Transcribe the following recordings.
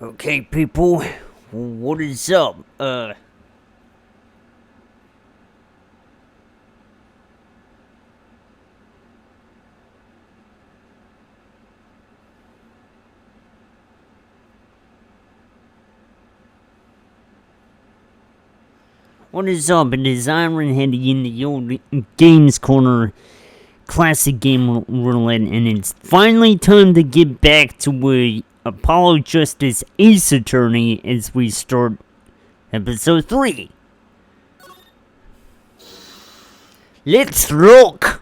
Okay, people, what is up? What is up? It is Iron heading in the old Games Corner Classic Game Roulette, and it's finally time to get back to Apollo Justice Ace Attorney as we start episode 3. Let's rock!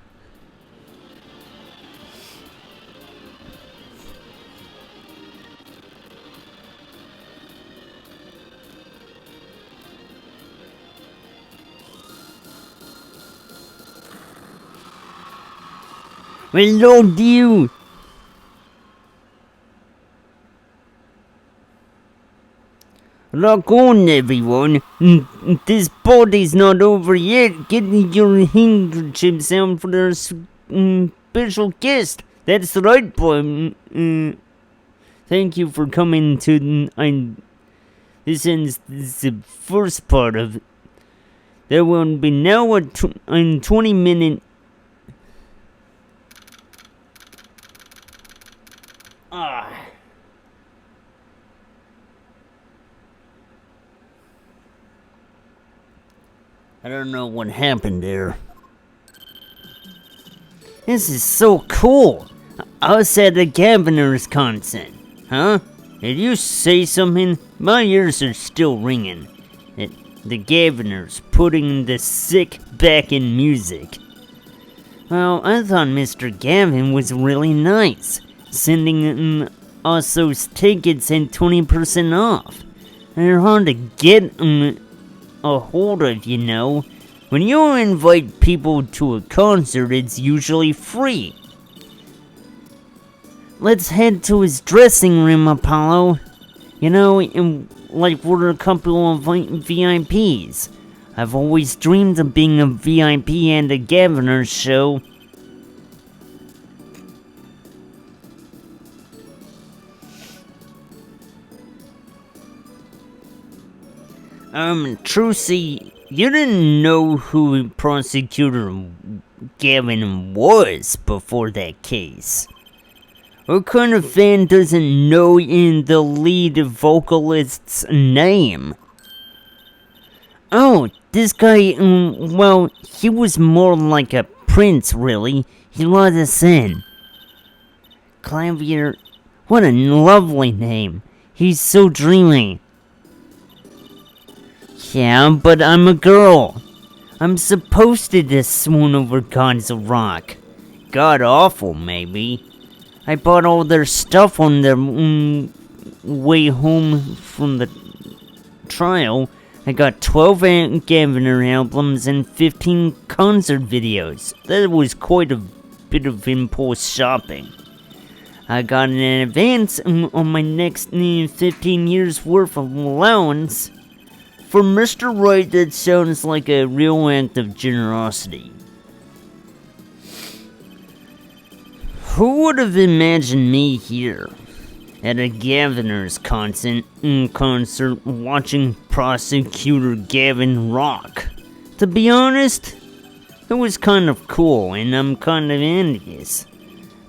Hello, you! Rock on, everyone. This party's not over yet. Get your handkerchiefs out for our special guest. That's right, boy. Thank you for coming to... This ends the first part of it. There will be now a 20-minute... I don't know what happened there. This is so cool. Us at the governor's concert. Huh? Did you say something? My ears are still ringing. The governor's putting the sick back in music. Well, I thought Mr. Gavin was really nice, sending us those tickets at 20% off. They're hard to get a hold of, you know. When you invite people to a concert, it's usually free. Let's head to his dressing room, Apollo. You know, like we're a couple of VIPs. I've always dreamed of being a VIP at a governor's show. Trucy, you didn't know who Prosecutor Gavin was before that case. What kind of fan doesn't know in the lead vocalist's name? Oh, this guy, well, he was more like a prince, really. He let us in. Clavier, what a lovely name. He's so dreamy. Yeah, but I'm a girl. I'm supposed to just swoon over gods of rock. God awful, maybe. I bought all their stuff on their way home from the trial. I got 12 Gaviner albums and 15 concert videos. That was quite a bit of impulse shopping. I got an advance on my next 15 years worth of allowance. For Mr. Wright, that sounds like a real act of generosity. Who would have imagined me here, at a governor's concert watching Prosecutor Gavin rock? To be honest, it was kind of cool, and I'm kind of envious.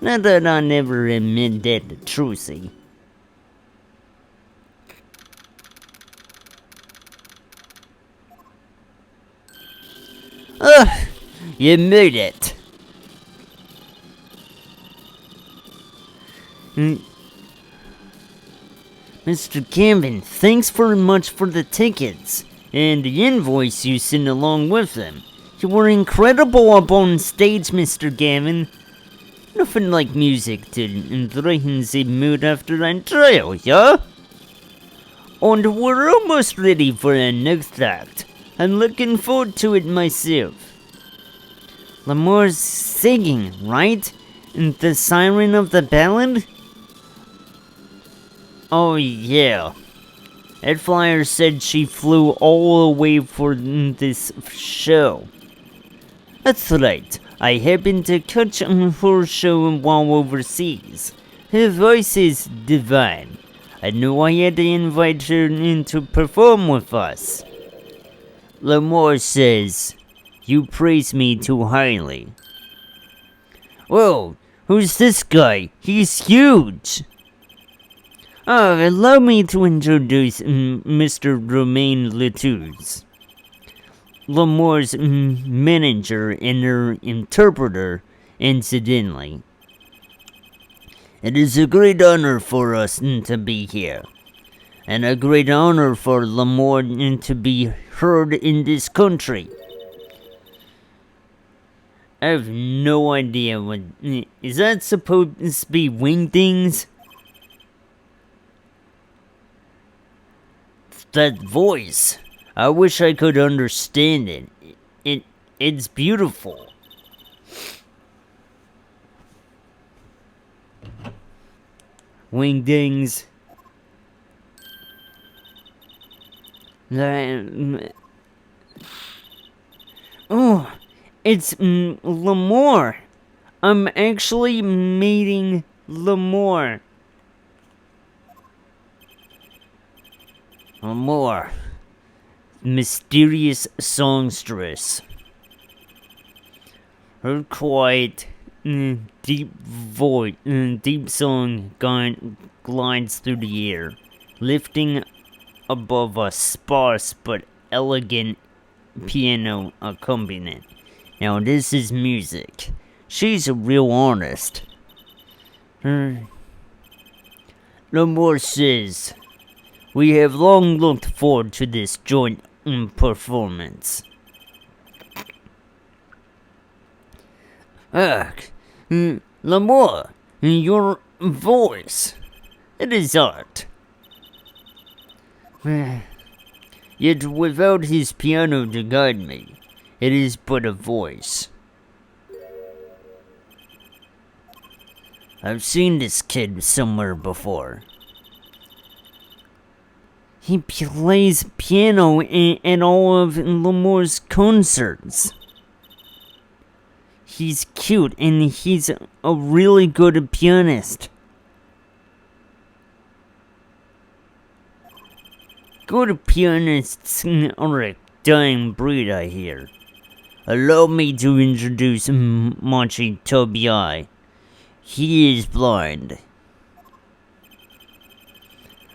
Not that I never admit that to Trucy. Ugh, you made it. Mr. Gavin, thanks very much for the tickets, and the invoice you sent along with them. You were incredible up on stage, Mr. Gavin. Nothing like music to brighten the mood after a trial, yeah? And we're almost ready for our next act. I'm looking forward to it myself. Lamour's singing, right? And the siren of the ballad? Oh yeah. Ed Flyer said she flew all the way for this show. That's right. I happened to catch her show while overseas. Her voice is divine. I knew I had to invite her in to perform with us. Lamore says, you praise me too highly. Whoa, who's this guy? He's huge! Allow me to introduce Mr. Romain Latouz, Lamore's manager and her interpreter, incidentally. It is a great honor for us to be here, and a great honor for Lamore to be heard in this country. I have no idea what... Is that supposed to be wingdings? That voice. I wish I could understand it. It's beautiful. Wingdings. Oh, it's Lamore. I'm actually meeting Lamore. Lamore. Mysterious songstress. Her quiet, deep voice, deep song glides through the air, lifting above a sparse but elegant piano accompaniment. Now this is music. She's a real artist. Lamore says, we have long looked forward to this joint performance. Lamore, your voice, it is art. Yet without his piano to guide me, it is but a voice. I've seen this kid somewhere before. He plays piano at all of Lamore's concerts. He's cute and he's a really good pianist. Good pianists are a dying breed, I hear. Allow me to introduce Machi Tobii. He is blind.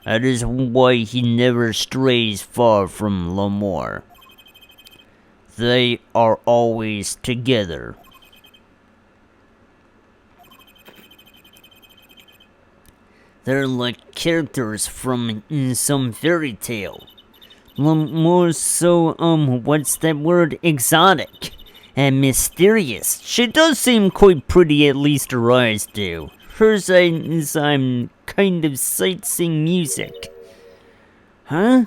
That is why he never strays far from Lamore. They are always together. They're like characters from some fairy tale. Lamore's so, what's that word? Exotic and mysterious. She does seem quite pretty, at least her eyes do. Hers is, kind of sightseeing music. Huh?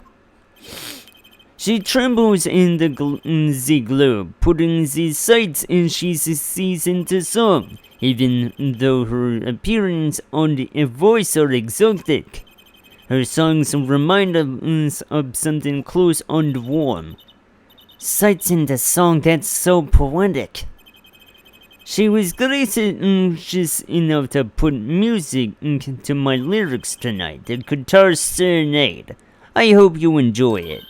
She trembles in the globe, putting the sights and she sees into song, even though her appearance and voice are exotic. Her songs remind us of something close and warm. Sights in the song, that's so poetic. She was gracious enough to put music to my lyrics tonight, the Guitar Serenade. I hope you enjoy it.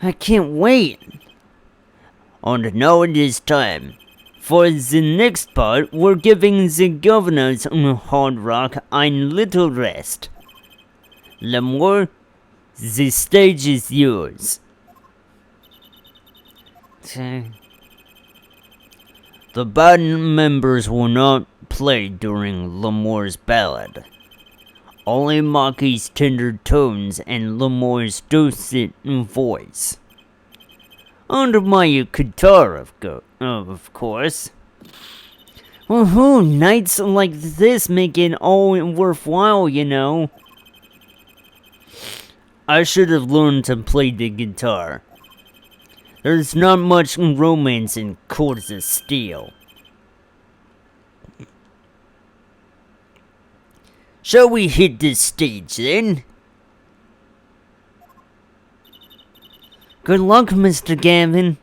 I can't wait. And now it is time. For the next part, we're giving the governors hard rock a little rest. Lamore, the stage is yours. The band members will not play during Lamore's ballad. Only Maki's tender tones and Lamore's dulcet voice. Under my guitar, of course. Woohoo! Nights like this make it all worthwhile, you know. I should have learned to play the guitar. There's not much romance in Chords of Steel. Shall we hit this stage then? Good luck, Mr. Gavin.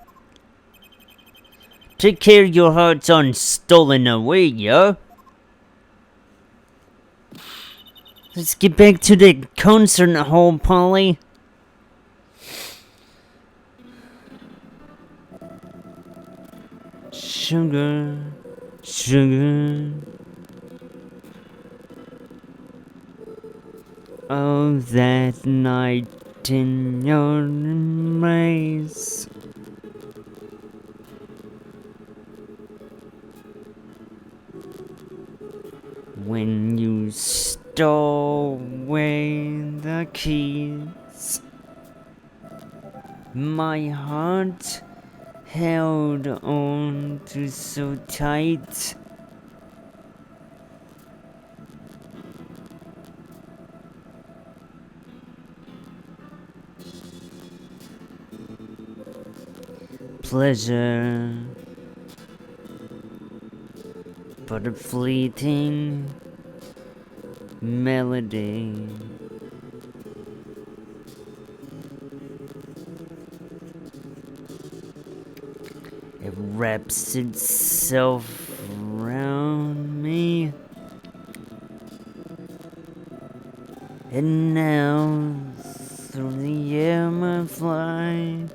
Take care your heart's on stolen away, yeah? Let's get back to the concert hall, Polly. Sugar, sugar. Oh, that night in your embrace. When you stole away the keys, my heart held on to so tight. Pleasure, but a fleeting melody. It wraps itself around me, and now through the air I fly.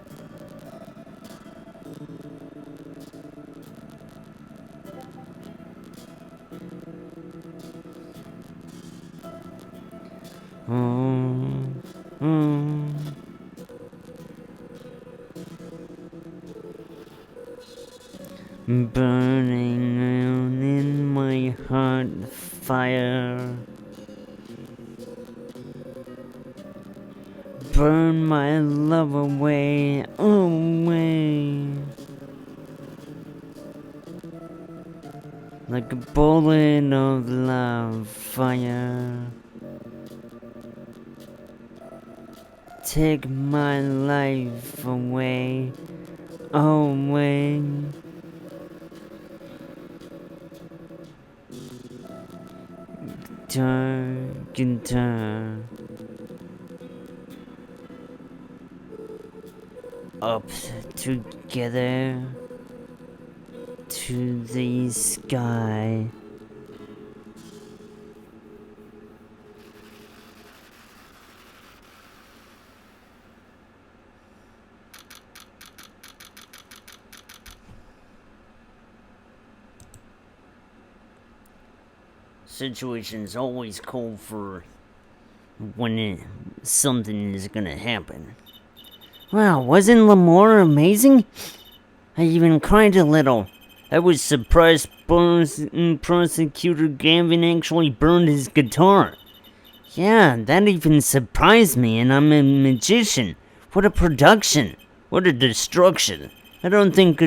Burning out in my heart fire. Burn my love away, away. Like a bullet of love fire. Take my life away, away. Guitar, up together to the sky. Situations always call for when something is gonna happen. Wow, wasn't Lamore amazing? I even cried a little. I was surprised Prosecutor Gavin actually burned his guitar. Yeah, that even surprised me, and I'm a magician. What a production. What a destruction. I don't think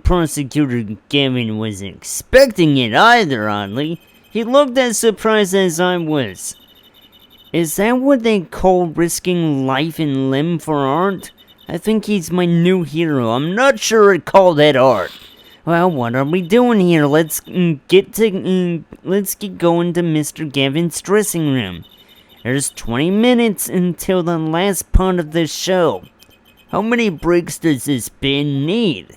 Prosecutor Gavin was expecting it either, oddly. He looked as surprised as I was. Is that what they call risking life and limb for art? I think he's my new hero. I'm not sure I'd call that art. Well, what are we doing here? Let's get going to Mr. Gavin's dressing room. There's 20 minutes until the last part of the show. How many breaks does this band need?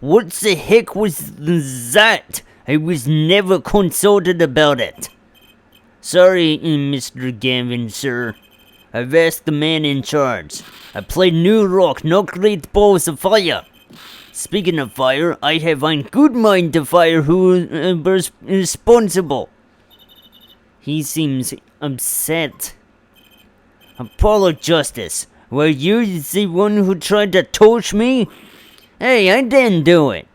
What the heck was that? I was never consulted about it. Sorry, Mr. Gavin, sir. I've asked the man in charge. I play new rock, not great balls of fire. Speaking of fire, I have a good mind to fire who is responsible. He seems upset. Apollo Justice, were you the one who tried to torch me? Hey, I didn't do it.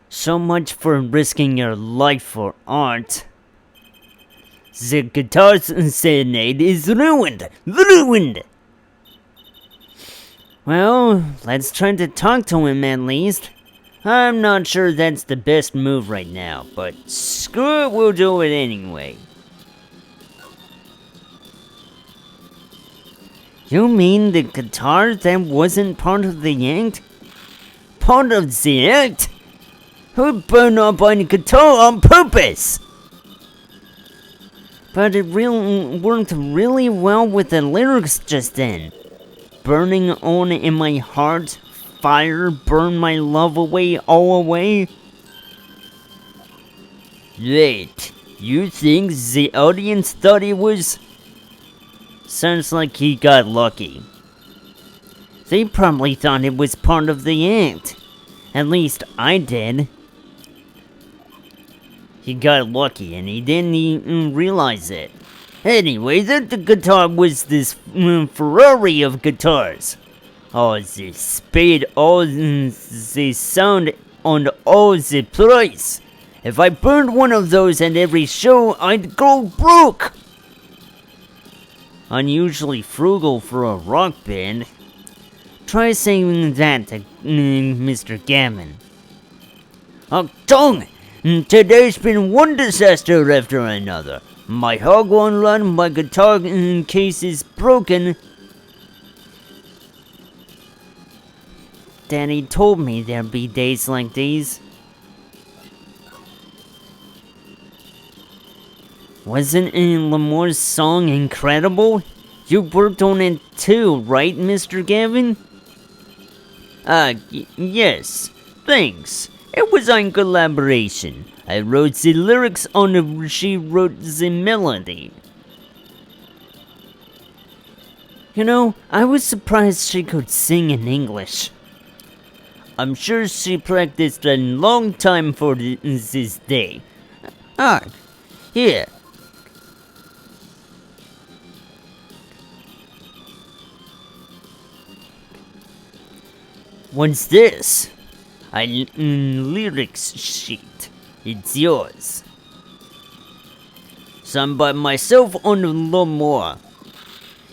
So much for risking your life for art. The guitar serenade is ruined. Ruined! Well, let's try to talk to him at least. I'm not sure that's the best move right now, but screw it, we'll do it anyway. You mean the guitar that wasn't part of the act? Part of the act? Who burned up a guitar on purpose? But it worked really well with the lyrics just then. burning on in my heart, fire burn my love away, all away? Wait, you think the audience thought it was? Sounds like he got lucky. They probably thought it was part of the act. At least I did. He got lucky and he didn't even realize it. Anyway, the guitar was this Ferrari of guitars. Oh, the speed, oh, the sound, and oh, the price. If I burned one of those at every show, I'd go broke. Unusually frugal for a rock band. Try saying that to Mr. Gavin. Oh, tongue! Today's been one disaster after another. My hog won't run, my guitar case is broken. Daddy told me there'd be days like these. Wasn't Lamore's song incredible? You worked on it too, right, Mr. Gavin? Yes. Thanks. It was in collaboration. I wrote the lyrics and she wrote the melody. You know, I was surprised she could sing in English. I'm sure she practiced a long time for this day. Here. What's this? A lyrics sheet. It's yours. Signed by myself and Lamore.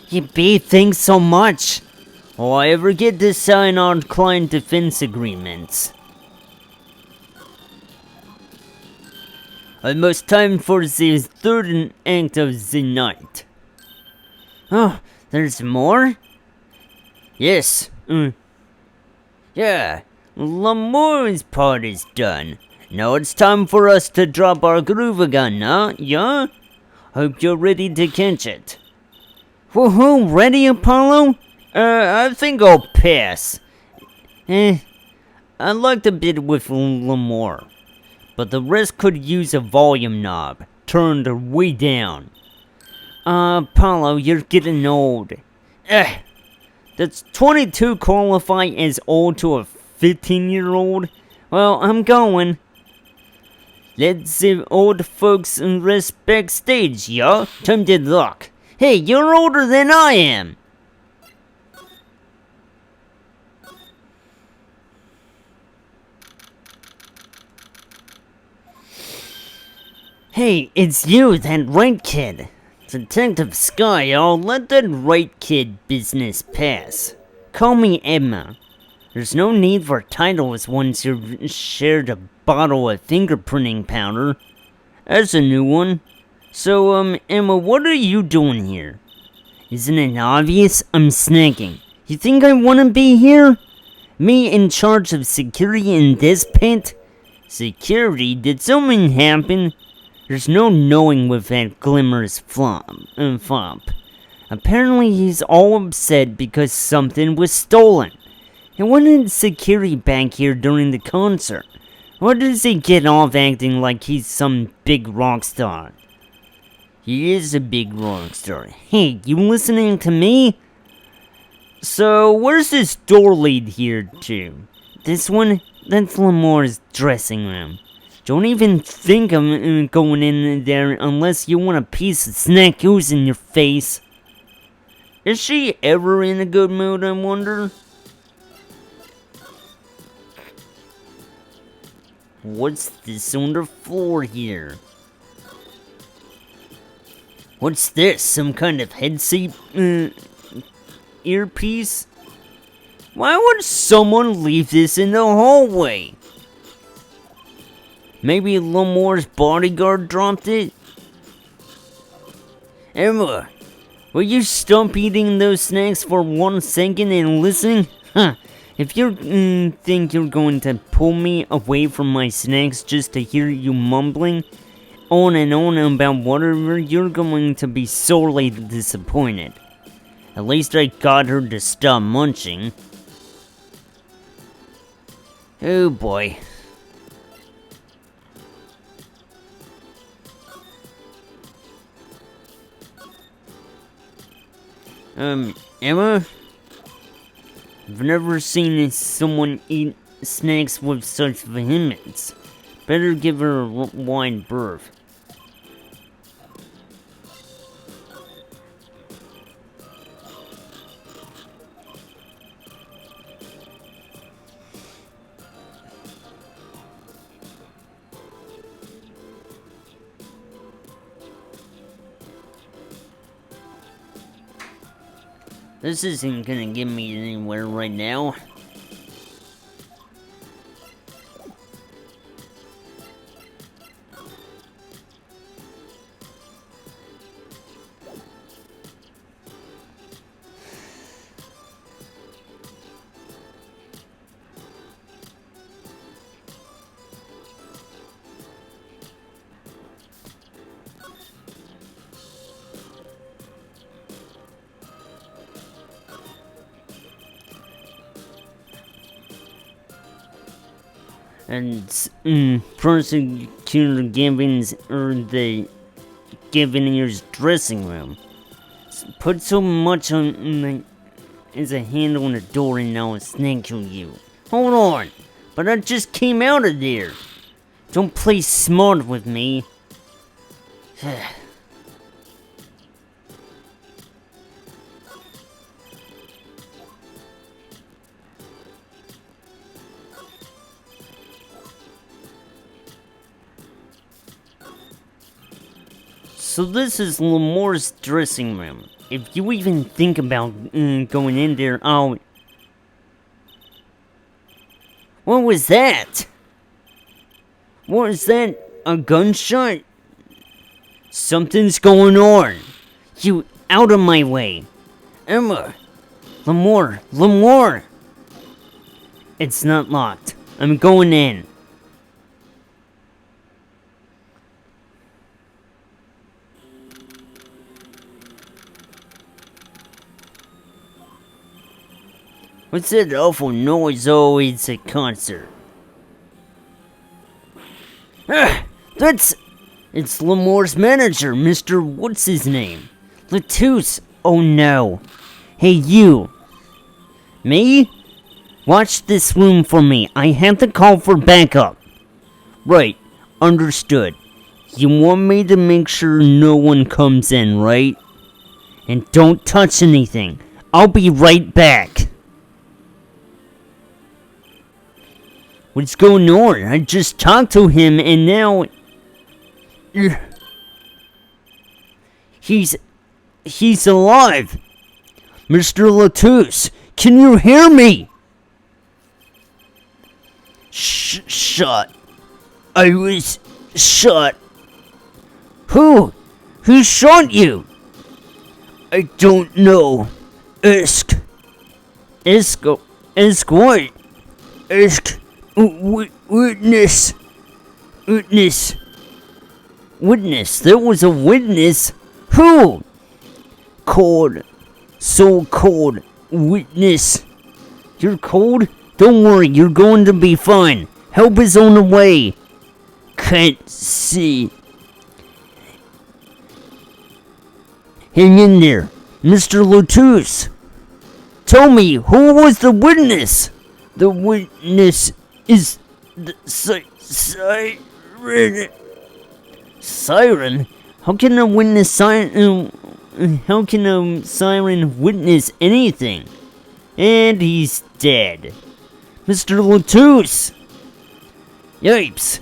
Yippee, thanks so much. Oh, I ever get to sign on client defense agreements. Almost time for the third act of the night. Oh, there's more? Yes. Yeah, Lamore's part is done. Now it's time for us to drop our groove again, huh? Yeah? Hope you're ready to catch it. Woohoo, ready, Apollo? I think I'll pass. I liked a bit with Lamore, but the rest could use a volume knob turned way down. Apollo, you're getting old. Does 22 qualify as old to a 15-year-old? Well, I'm going. Let the old folks rest backstage, y'all. Time to look. Hey, you're older than I am. Hey, it's you, that right kid. Detective Sky, I'll let that right kid business pass. Call me Emma. There's no need for titles once you've shared a bottle of fingerprinting powder. That's a new one. So, Emma, what are you doing here? Isn't it obvious? I'm snacking. You think I want to be here? Me in charge of security in this pit? Security? Did something happen? There's no knowing with that Glimmer's fop. Apparently he's all upset because something was stolen. He wanted security back here during the concert. Why does he get off acting like he's some big rock star? He is a big rock star. Hey, you listening to me? So, where's this door lead here to? This one? That's Lamore's dressing room. Don't even think I'm going in there unless you want a piece of snack ooze in your face. Is she ever in a good mood, I wonder? What's this on the floor here? What's this? Some kind of headset earpiece? Why would someone leave this in the hallway? Maybe Lamore's bodyguard dropped it? Emma, will you stop eating those snacks for 1 second and listen? Huh. If you think you're going to pull me away from my snacks just to hear you mumbling on and on about whatever, you're going to be sorely disappointed. At least I got her to stop munching. Oh boy. Emma? I've never seen someone eat snacks with such vehemence. Better give her a wide berth. This isn't gonna get me anywhere right now. And Prosecutor Gavin's Gavinier's dressing room. Put so much on as a handle on the door and now it's snake to you. Hold on, but I just came out of there. Don't play smart with me. So this is Lamore's dressing room. If you even think about going in there, What was that? What was that? A gunshot? Something's going on. You out of my way. Emma. Lamore. It's not locked. I'm going in. What's that awful noise? Oh, it's a concert. It's Lamore's manager, Mr. What's his name? Latouche. Oh no. Hey you. Me? Watch this room for me. I have to call for backup. Right. Understood. You want me to make sure no one comes in, right? And don't touch anything. I'll be right back. What's going on? I just talked to him and now... He's alive! Mr. Latouche, can you hear me? Shot. I was shot. Who? Who shot you? I don't know. Ask what? Ask... Witness. There was a witness. Who? So-called witness. You're cold? Don't worry, you're going to be fine. Help is on the way. Can't see. Hang in there. Mr. Latouche. Tell me, who was the witness? The witness is the siren. Siren? How can a siren witness anything? And he's dead. Mr. Latouche! Yipes!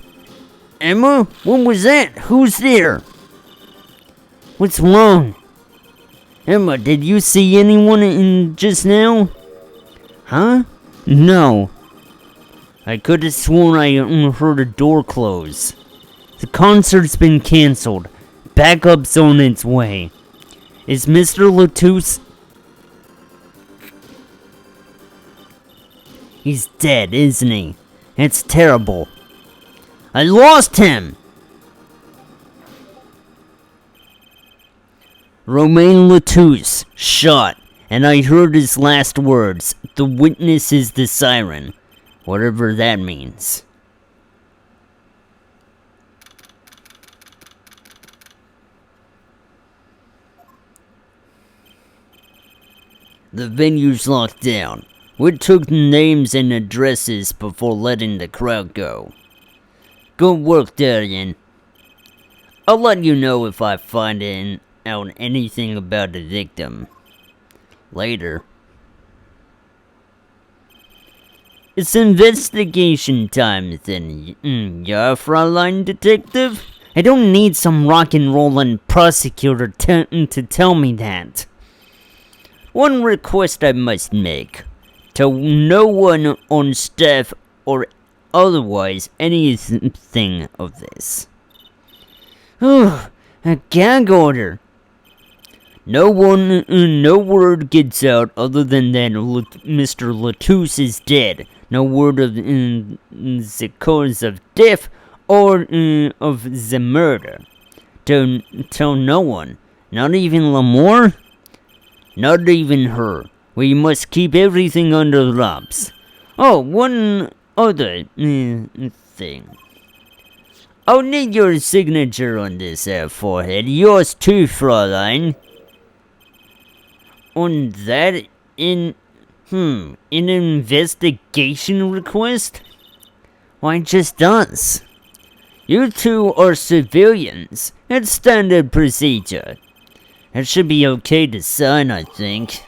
Emma, what was that? Who's there? What's wrong? Emma, did you see anyone in just now? Huh? No. I could have sworn I heard a door close. The concert's been cancelled. Backup's on its way. Is Mr. Latouche... He's dead, isn't he? It's terrible. I lost him! Romain Latouche, shot. and I heard his last words. The witness is the siren. Whatever that means. The venue's locked down. We took names and addresses before letting the crowd go. Good work, Darian. I'll let you know if I find out anything about the victim. Later. It's investigation time then, yeah, Fräulein Detective? I don't need some rock and rollin' prosecutor to tell me that. One request I must make. To no one on staff or otherwise anything of this. A gag order. No word gets out other than that Mr. Latouche is dead. No word of the cause of death or of the murder. Tell no one. Not even Lamore? Not even her. We must keep everything under wraps. Oh, one other thing. I'll need your signature on this forehead. Yours too, Fräulein. On that an investigation request? Why, just us. You two are civilians. It's standard procedure. It should be okay to sign, I think.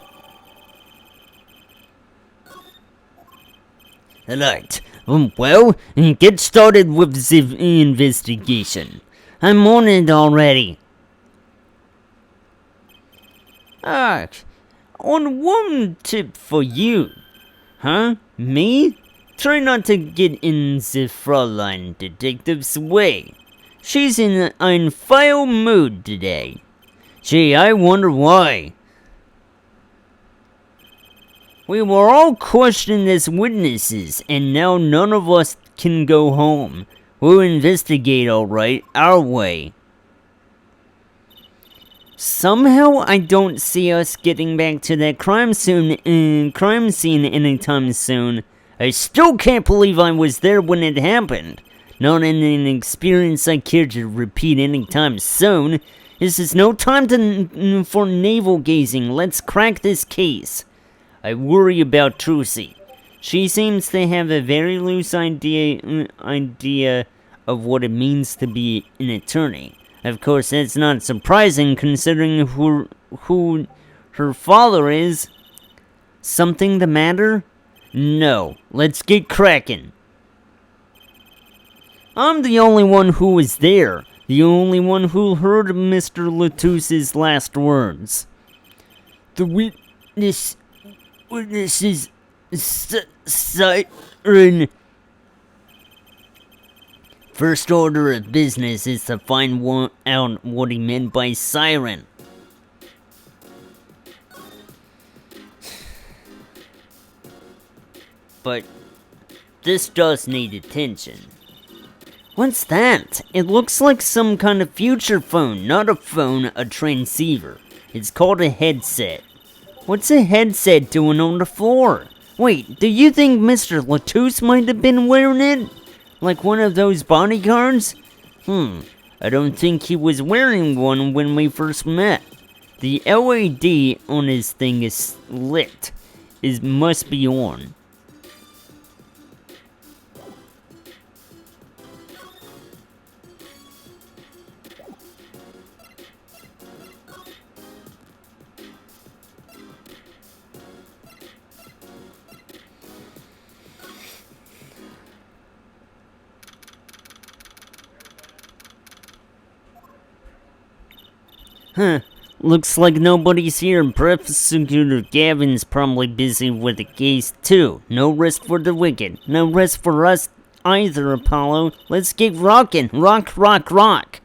Alright, well, get started with the investigation. I'm on it already. On one tip for you. Huh? Me? Try not to get in the Fräulein Detective's way. She's in ein foul mood today. Gee, I wonder why. We were all questioned as witnesses, and now none of us can go home. We'll investigate alright, our way. Somehow I don't see us getting back to that crime scene anytime soon. I still can't believe I was there when it happened. Not an experience I care to repeat anytime soon. This is no time for navel gazing. Let's crack this case. I worry about Trucy. She seems to have a very loose idea of what it means to be an attorney. Of course, that's not surprising considering who her father is. Something the matter? No. Let's get cracking. I'm the only one who was there. The only one who heard Mr. Latouche's last words. The witness's siren. First order of business is to find out what he meant by siren. But this does need attention. What's that? It looks like some kind of future phone. Not a phone, a transceiver. It's called a headset. What's a headset doing on the floor? Wait, do you think Mr. Latouche might have been wearing it? Like one of those bodyguards? I don't think he was wearing one when we first met. The LED on his thing is lit. It must be on. Looks like nobody's here. Prosecutor Gavin's probably busy with the case too. No rest for the wicked. No rest for us either, Apollo. Let's get rockin'. Rock, rock, rock.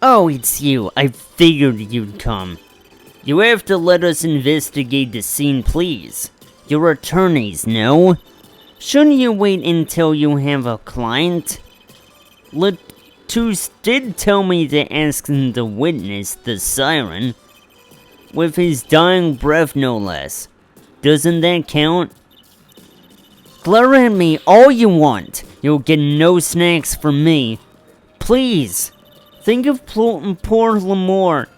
Oh, it's you. I figured you'd come. You have to let us investigate the scene, please. You're attorneys, no? Shouldn't you wait until you have a client? Latus did tell me to ask the witness, the siren, with his dying breath no less. Doesn't that count? Glare at me all you want. You'll get no snacks from me. Please, think of poor Lamore.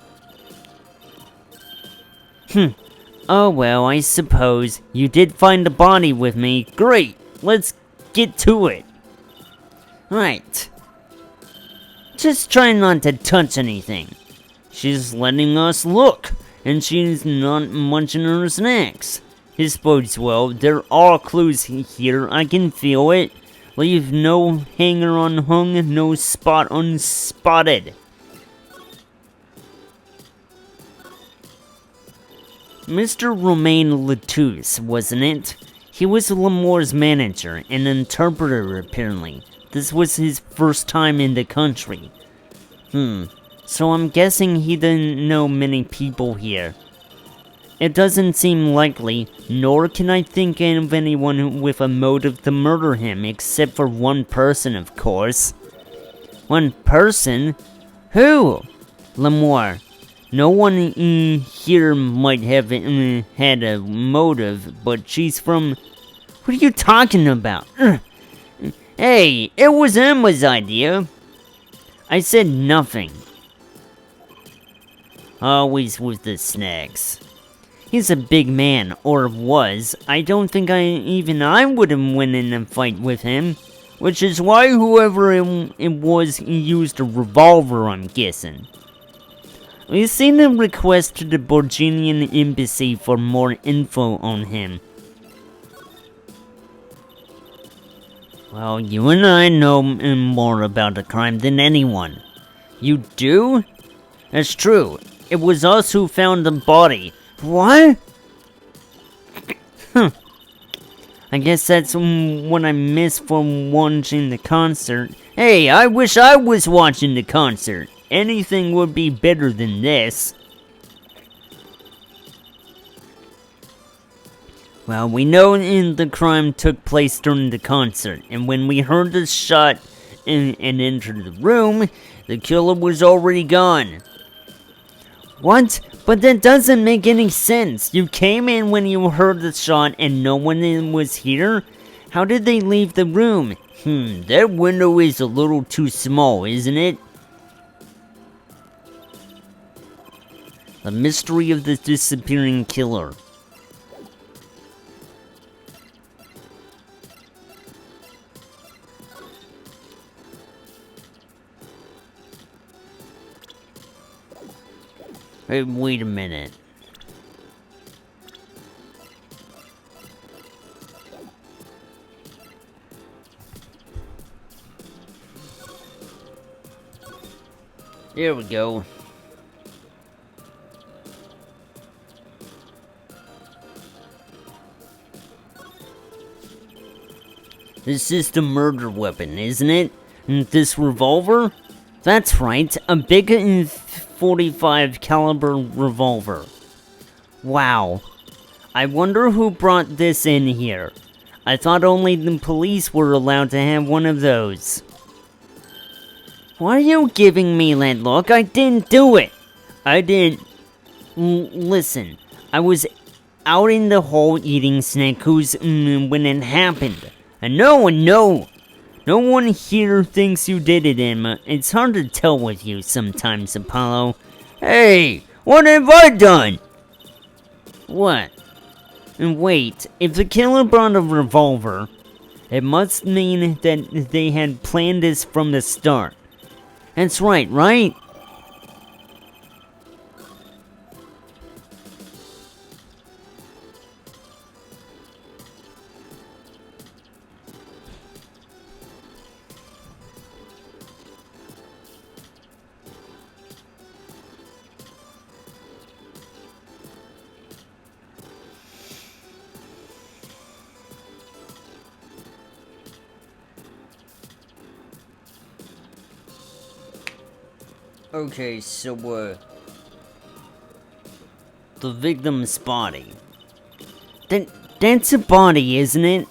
Oh well, I suppose. You did find the body with me. Great, let's get to it. Right. Just try not to touch anything. She's letting us look, and she's not munching her snacks. This bodes well. There are clues here. I can feel it. Leave no hanger unhung, no spot unspotted. Mr. Romain Latus, wasn't it? He was Lamore's manager, an interpreter apparently. This was his first time in the country. So I'm guessing he didn't know many people here. It doesn't seem likely, nor can I think of anyone with a motive to murder him, except for one person, of course. One person? Who? Lamore. No one here might have had a motive, but she's from... What are you talking about? Hey, it was Emma's idea. I said nothing. Always with the snacks. He's a big man, or was. I don't think even I would have won in a fight with him. Which is why whoever it was used a revolver, I'm guessing. We've seen a request to the Borginian embassy for more info on him. Well, you and I know more about the crime than anyone. You do? That's true. It was us who found the body. What? I guess that's what I missed from watching the concert. Hey, I wish I was watching the concert. Anything would be better than this. Well, we know the crime took place during the concert, and when we heard the shot and entered the room, the killer was already gone. What? But that doesn't make any sense. You came in when you heard the shot and no one was here? How did they leave the room? That window is a little too small, isn't it? The mystery of the disappearing killer. Hey, wait a minute. Here we go. This is the murder weapon, isn't it? And this revolver? That's right, a big .45 caliber revolver. Wow. I wonder who brought this in here. I thought only the police were allowed to have one of those. Why are you giving me that look? I didn't do it. I didn't. Listen, I was out in the hall eating snacks when it happened. And no one here thinks you did it, Emma. It's hard to tell with you sometimes, Apollo. Hey, what have I done? What? And wait, if the killer brought a revolver, it must mean that they had planned this from the start. That's right, right? Okay, so, The victim's body. That's a body, isn't it?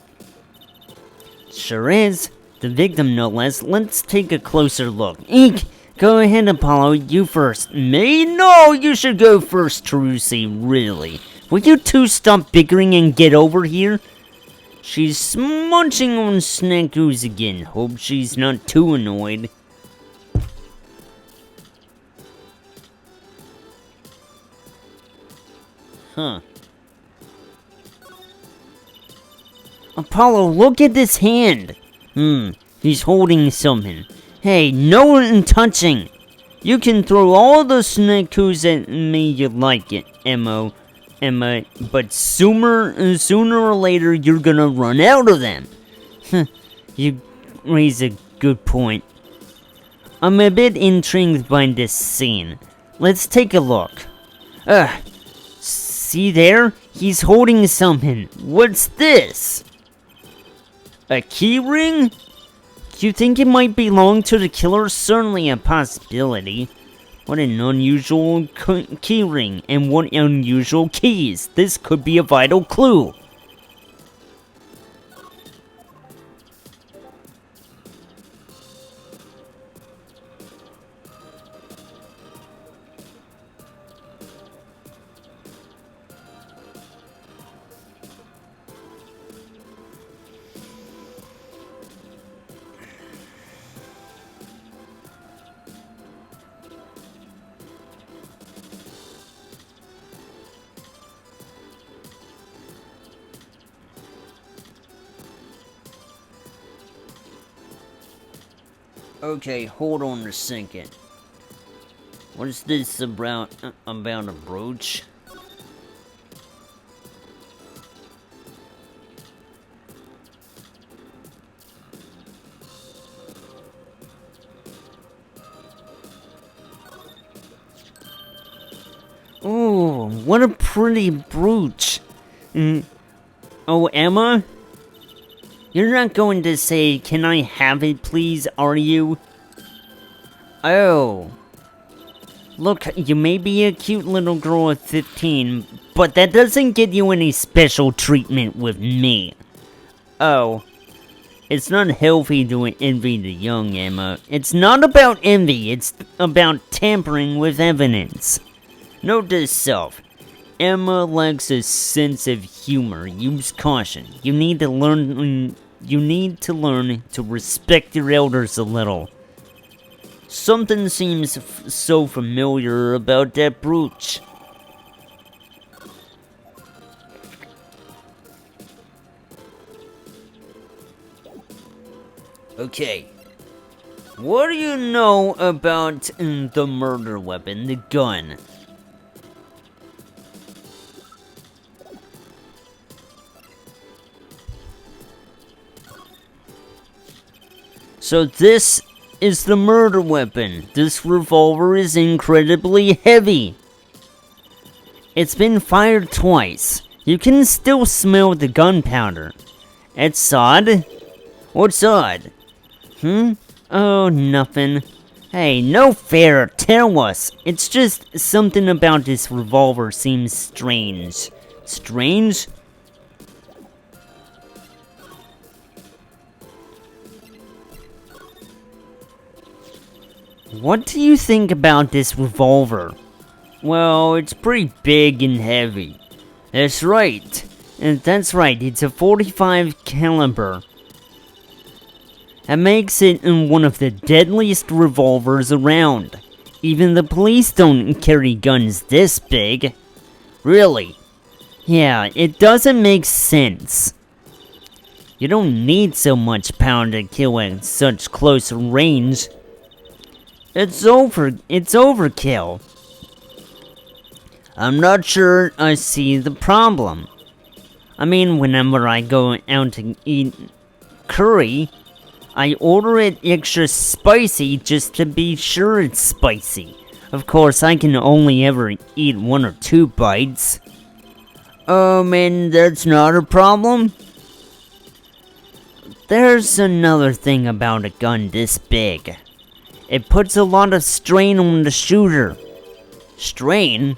Sure is. The victim, no less. Let's take a closer look. Eek! Go ahead, Apollo. You first. Me? No, you should go first, Tarusi. Really. Will you two stop bickering and get over here? She's munching on snackoos again. Hope she's not too annoyed. Huh. Apollo, look at this hand. He's holding something. Hey, no touching. You can throw all the snackoos at me you like it, Emma, but sooner or later you're gonna run out of them. You raise a good point. I'm a bit intrigued by this scene. Let's take a look. See there? He's holding something. What's this? A key ring? You think it might belong to the killer? Certainly a possibility. What an unusual key ring, and what unusual keys. This could be a vital clue. Okay, hold on a second. What is this about a brooch? Oh, what a pretty brooch. Oh, Emma? You're not going to say, "Can I have it, please," are you? Oh. Look, you may be a cute little girl at 15, but that doesn't get you any special treatment with me. Oh. It's not healthy to envy the young, Emma. It's not about envy, it's about tampering with evidence. Note to self. Emma lacks a sense of humor. Use caution. You need to learn to respect your elders a little. Something seems so familiar about that brooch. Okay. What do you know about the murder weapon, the gun? So this is the murder weapon. This revolver is incredibly heavy. It's been fired twice. You can still smell the gunpowder. It's odd. What's odd? Oh, nothing. Hey, no fair, tell us. It's just something about this revolver seems strange. Strange? What do you think about this revolver? Well, it's pretty big and heavy. That's right. And that's right, it's a .45 caliber. That makes it one of the deadliest revolvers around. Even the police don't carry guns this big. Really? Yeah, it doesn't make sense. You don't need so much power to kill at such close range. It's overkill. I'm not sure I see the problem. I mean, whenever I go out to eat curry, I order it extra spicy just to be sure it's spicy. Of course, I can only ever eat 1 or 2 bites. And that's not a problem? There's another thing about a gun this big. It puts a lot of strain on the shooter. Strain?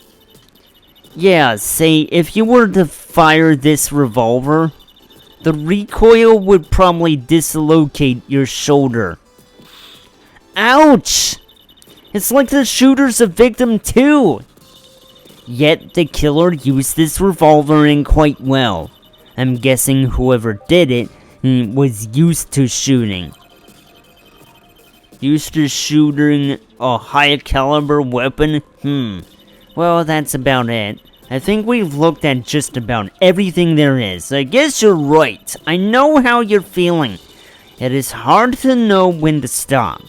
Yeah, say, if you were to fire this revolver, the recoil would probably dislocate your shoulder. Ouch! It's like the shooter's a victim too! Yet the killer used this revolver in quite well. I'm guessing whoever did it was used to shooting. Used to shooting a high caliber weapon? Well, that's about it. I think we've looked at just about everything there is. I guess you're right. I know how you're feeling. It is hard to know when to stop.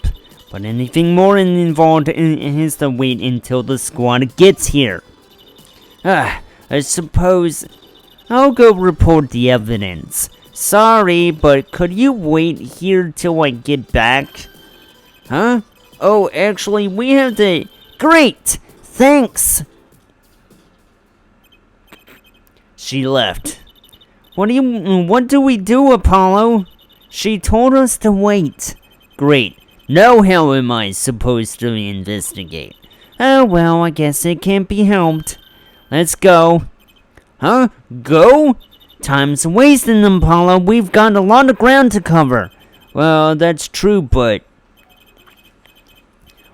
But anything more involved has to wait until the squad gets here. I suppose I'll go report the evidence. Sorry, but could you wait here till I get back? Huh? Oh, actually, we have to... Great! Thanks! She left. What do we do, Apollo? She told us to wait. Great. Now how am I supposed to investigate? Oh well, I guess it can't be helped. Let's go. Huh? Go? Time's wasting, Apollo. We've got a lot of ground to cover. Well, that's true, but...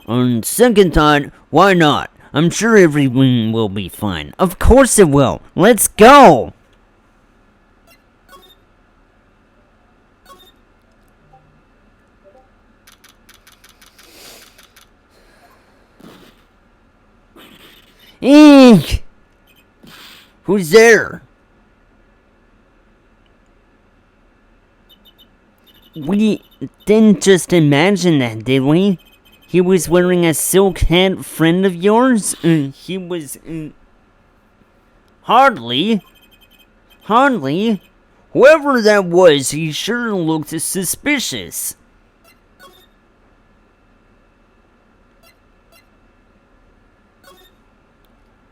On second thought, why not? I'm sure everything will be fine. Of course it will. Let's go! Eek! Who's there? We didn't just imagine that, did we? He was wearing a silk hat, friend of yours? He was... Hardly. Hardly. Whoever that was, he sure looked suspicious.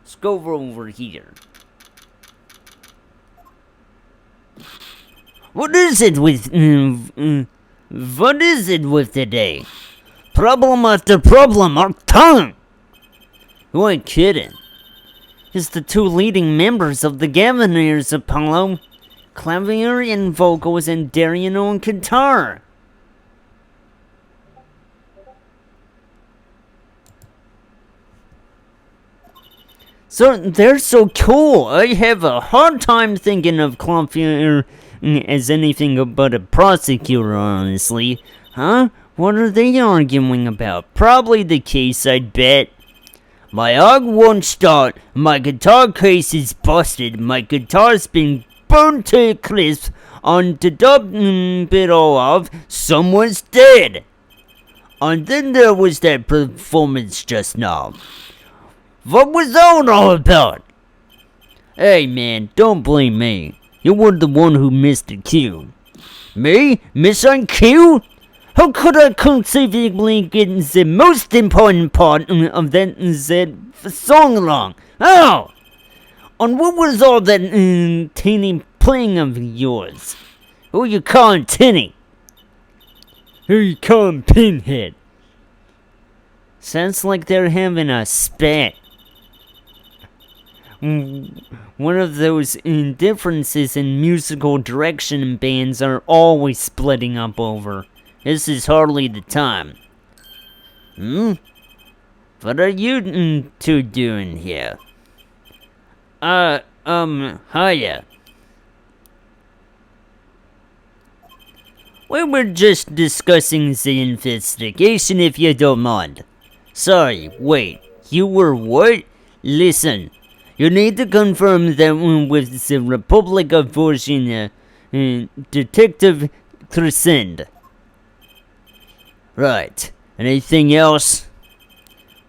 Let's go over here. What is it with... what is it with today? Problem after problem, our tongue! You ain't kidding. It's the two leading members of the Gaviniers, Apollo. Clavier and vocals and Darian on guitar. So, they're so cool. I have a hard time thinking of Clavier as anything but a prosecutor, honestly. Huh? What are they arguing about? Probably the case, I'd bet. My AUG won't start. My guitar case is busted. My guitar's been burned to a crisp. On to top it all off, someone's dead. And then there was that performance just now. What was that all about? Hey man, don't blame me. You were the one who missed the cue. Me? Miss on cue? How could I conceivably get the most important part of that song wrong? How? And what was all that teeny playing of yours? Who you calling Tinny? Who you calling Pinhead? Sounds like they're having a spat. One of those differences in musical direction bands are always splitting up over. This is hardly the time. What are you two doing here? Hiya. We were just discussing the investigation, if you don't mind. Sorry, wait, you were what? Listen, you need to confirm that with the Republic of Virginia, Detective Crescend. Right. Anything else?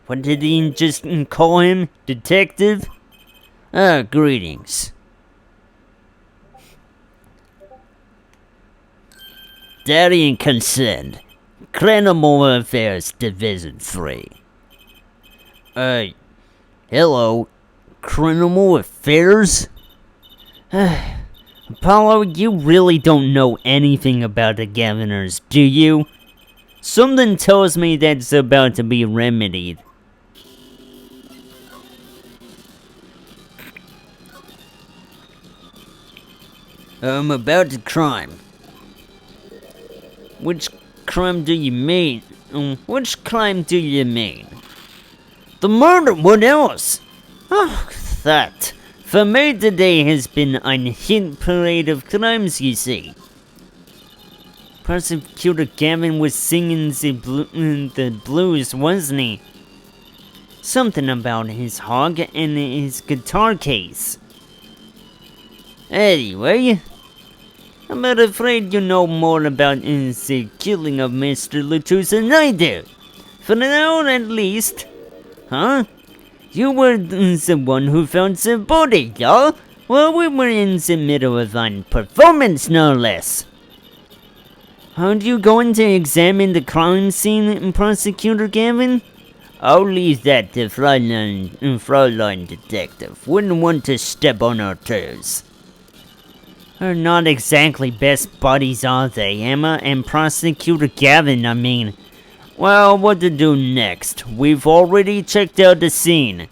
What did he just call him? Detective? Greetings. Daddy and Consent. Criminal Affairs Division 3. Hello. Criminal Affairs? Apollo, you really don't know anything about the Gaviners, do you? Something tells me that's about to be remedied. About the crime. Which crime do you mean? Which crime do you mean? The murder, what else? Oh, that. For me today has been a hit parade of crimes, you see. Prosecutor Gavin was singing the blues, wasn't he? Something about his hog and his guitar case. Anyway, I'm not afraid you know more about the killing of Mr. Latus than I do. For now, at least. Huh? You were the one who found the body, y'all. Well, we were in the middle of a performance, no less. Aren't you going to examine the crime scene, Prosecutor Gavin? I'll leave that to Fraulein Detective. Wouldn't want to step on our toes. They're not exactly best buddies, are they, Emma and Prosecutor Gavin, I mean. Well, what to do next? We've already checked out the scene.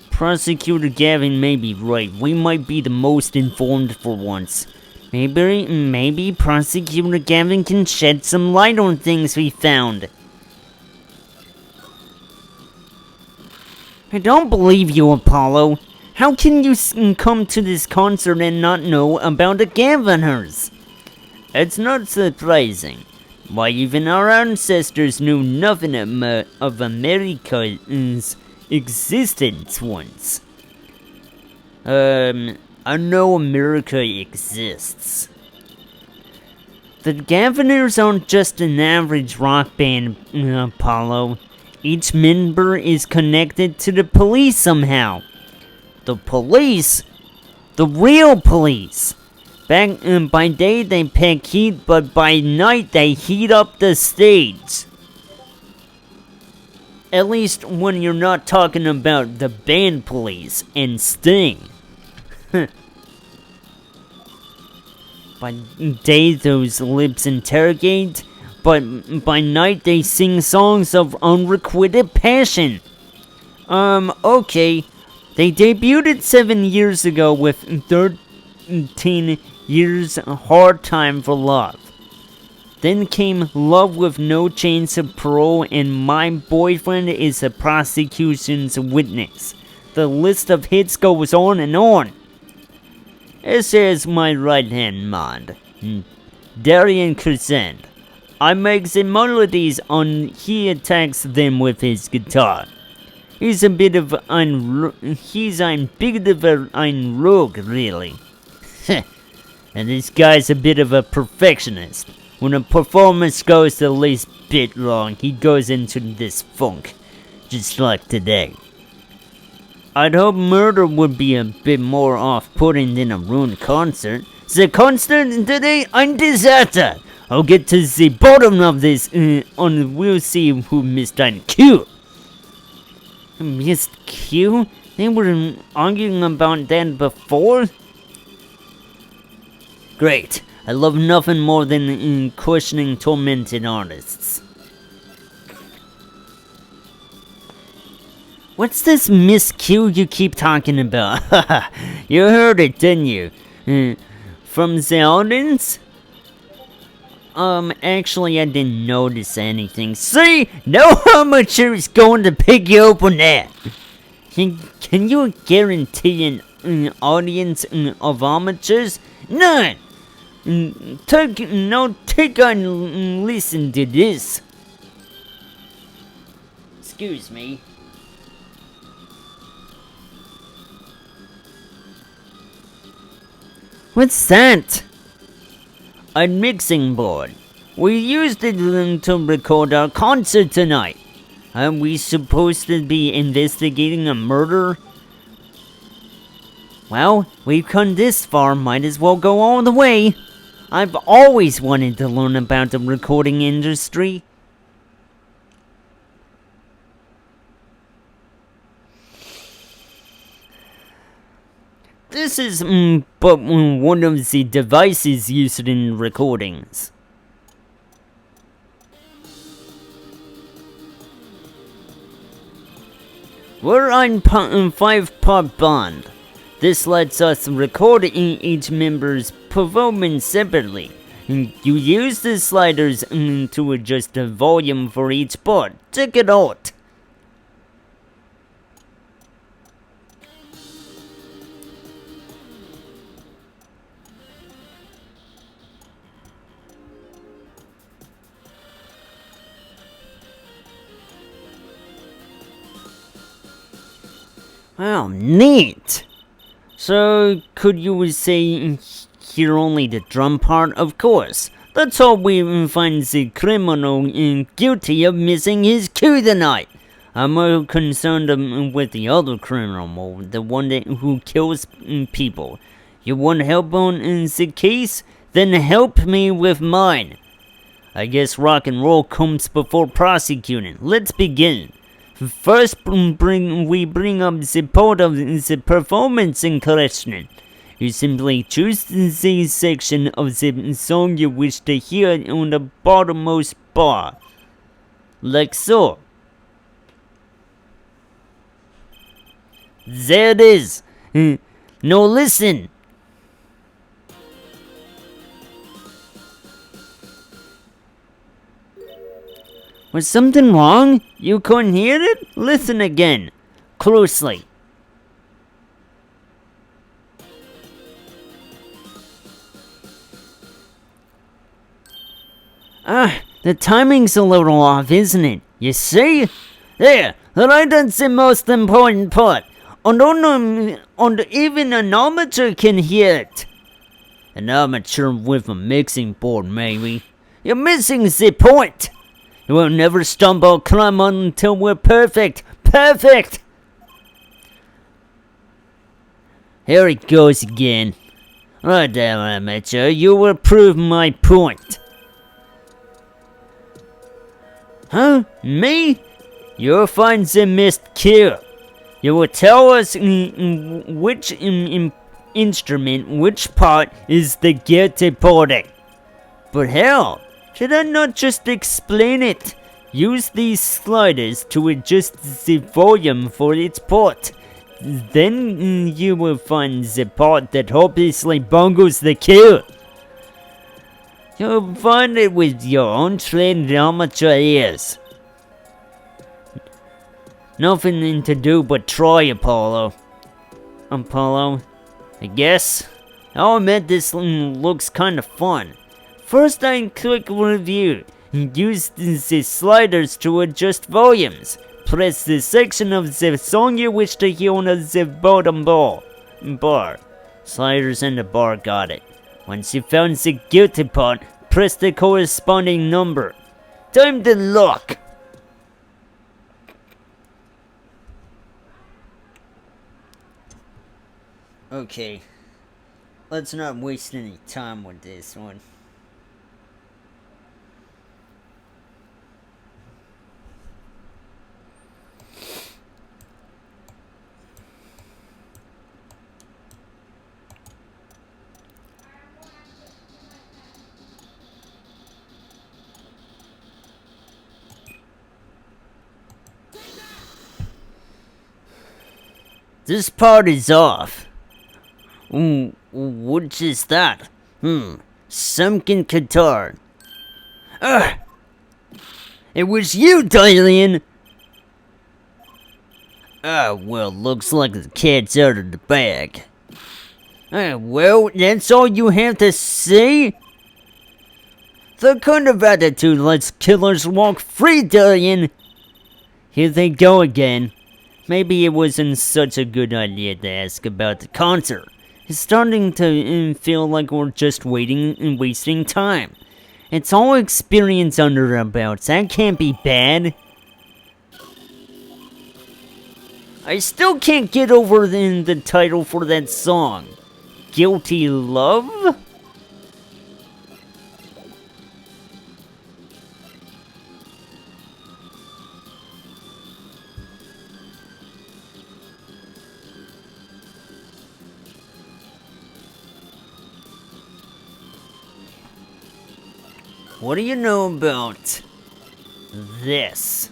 Prosecutor Gavin may be right. We might be the most informed for once. Maybe Prosecutor Gavin can shed some light on things we found. I don't believe you, Apollo. How can you come to this concert and not know about the Gaviners? It's not surprising. Why, even our ancestors knew nothing of America's existence once. I know America exists. The Gaviners aren't just an average rock band, Apollo. Each member is connected to the police somehow. The police? The real police! By day they pack heat, but by night they heat up the stage. At least when you're not talking about the band police and Sting. By day those lips interrogate, but by night they sing songs of unrequited passion. Okay. They debuted 7 years ago with 13 years Hard Time for Love. Then came Love with No Chance of Parole and My Boyfriend is a Prosecution's Witness. The list of hits goes on and on. This is my right-hand man, Darian Crescent. I make the melodies on he attacks them with his guitar. He's a bit of ein rogue, really. And this guy's a bit of a perfectionist. When a performance goes the least bit wrong, he goes into this funk. Just like today. I'd hope murder would be a bit more off-putting than a ruined concert. The concert today, ein disaster. I'll get to the bottom of this, and we'll see who missed ein cue. Missed Q? They were arguing about that before? Great. I love nothing more than questioning tormented artists. What's this Miss Q you keep talking about? You heard it, didn't you? From the audience? Actually, I didn't notice anything. See? No amateur is going to pick you up on that. Can you guarantee an audience of amateurs? None. Take and listen to this. Excuse me. What's that? A mixing board. We used it to record our concert tonight. Are we supposed to be investigating a murder? Well, we've come this far, might as well go all the way. I've always wanted to learn about the recording industry. This is but one of the devices used in recordings. We're ein 5-part band. This lets us record each member's performance separately. You use the sliders to adjust the volume for each part. Check it out. Wow, neat! So, could you say hear only the drum part? Of course. That's how we find the criminal guilty of missing his cue tonight. I'm more concerned with the other criminal, the one who kills people. You want help on the case? Then help me with mine. I guess rock and roll comes before prosecuting. Let's begin. First, we bring up the part of the performance in question. You simply choose the section of the song you wish to hear on the bottommost bar. Like so. There it is. Now listen. Was something wrong? You couldn't hear it? Listen again. Closely. The timing's a little off, isn't it? You see? There, right that's the most important part. And even an amateur can hear it. An amateur with a mixing board, maybe. You're missing the point. We'll never stumble climb on until we're perfect. Perfect! Here it goes again. Oh, damn amateur, you will prove my point. Huh? Me? You'll find the missed cue. You will tell us which instrument, which part is the guilty party. But hell, should I not just explain it? Use these sliders to adjust the volume for its part. Then you will find the part that hopelessly bungles the cue. You'll find it with your untrained amateur ears. Nothing to do but try, Apollo. Apollo, I guess. I'll admit this looks kinda fun. First I click review. Use the sliders to adjust volumes. Press the section of the song you wish to hear on the bottom bar. Sliders in the bar, got it. Once you found the guilty part, press the corresponding number. Time to lock. Okay, let's not waste any time with this one. This part is off. What is that? Sunken guitar. Ugh! It was you, Dylan! Well, looks like the cat's out of the bag. Well, that's all you have to say? The kind of attitude lets killers walk free, Dylan! Here they go again. Maybe it wasn't such a good idea to ask about the concert. It's starting to feel like we're just waiting and wasting time. It's all experience under our belts. That can't be bad. I still can't get over the title for that song. Guilty Love? What do you know about this?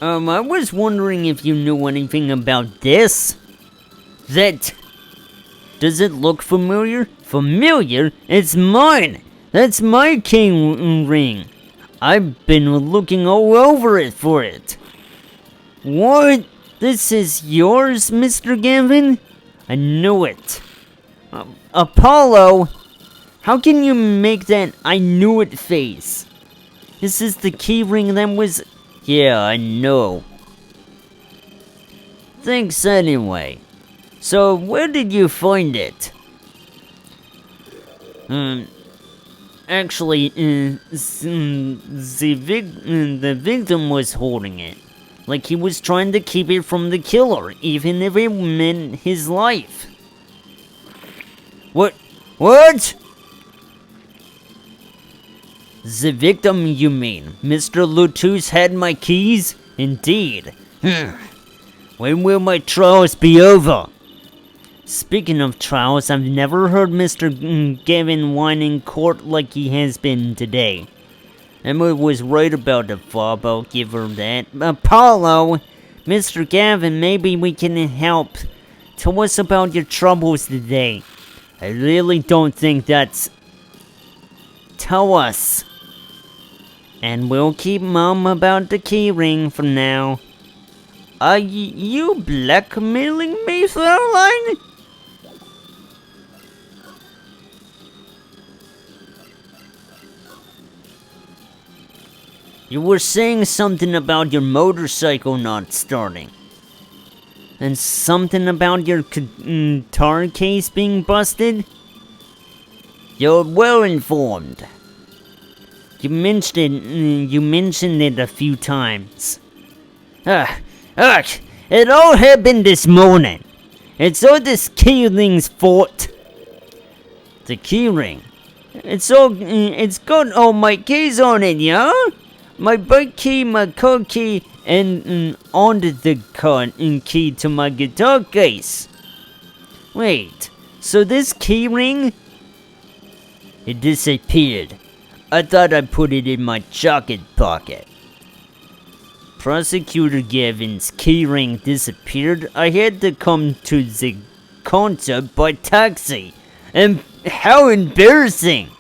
I was wondering if you knew anything about this. Does it look familiar? Familiar? It's mine! That's my king ring. I've been looking all over it for it. What? This is yours, Mr. Gavin? I knew it. Apollo! How can you make that I knew it face? This is the key ring that was... Yeah, I know. Thanks anyway. So, where did you find it? Actually, the victim was holding it. Like he was trying to keep it from the killer, even if it meant his life. What? The victim, you mean? Mr. Lutus had my keys? Indeed. When will my trials be over? Speaking of trials, I've never heard Mr. Gavin whine in court like he has been today. Emma was right about the fob, I'll give her that. Apollo! Mr. Gavin, maybe we can help. Tell us about your troubles today. I really don't think that's... Tell us. And we'll keep mum about the keyring for now. Are you blackmailing me, Fraulein? You were saying something about your motorcycle not starting. And something about your guitar case being busted? You're well informed. You mentioned it a few times. It all happened this morning. It's all this keyring's fault. The keyring? It's got all my keys on it, yeah? My bike key, my car key, and on the car key to my guitar case. Wait, so this keyring? It disappeared. I thought I put it in my jacket pocket. Prosecutor Gavin's keyring disappeared. I had to come to the concert by taxi. And how embarrassing!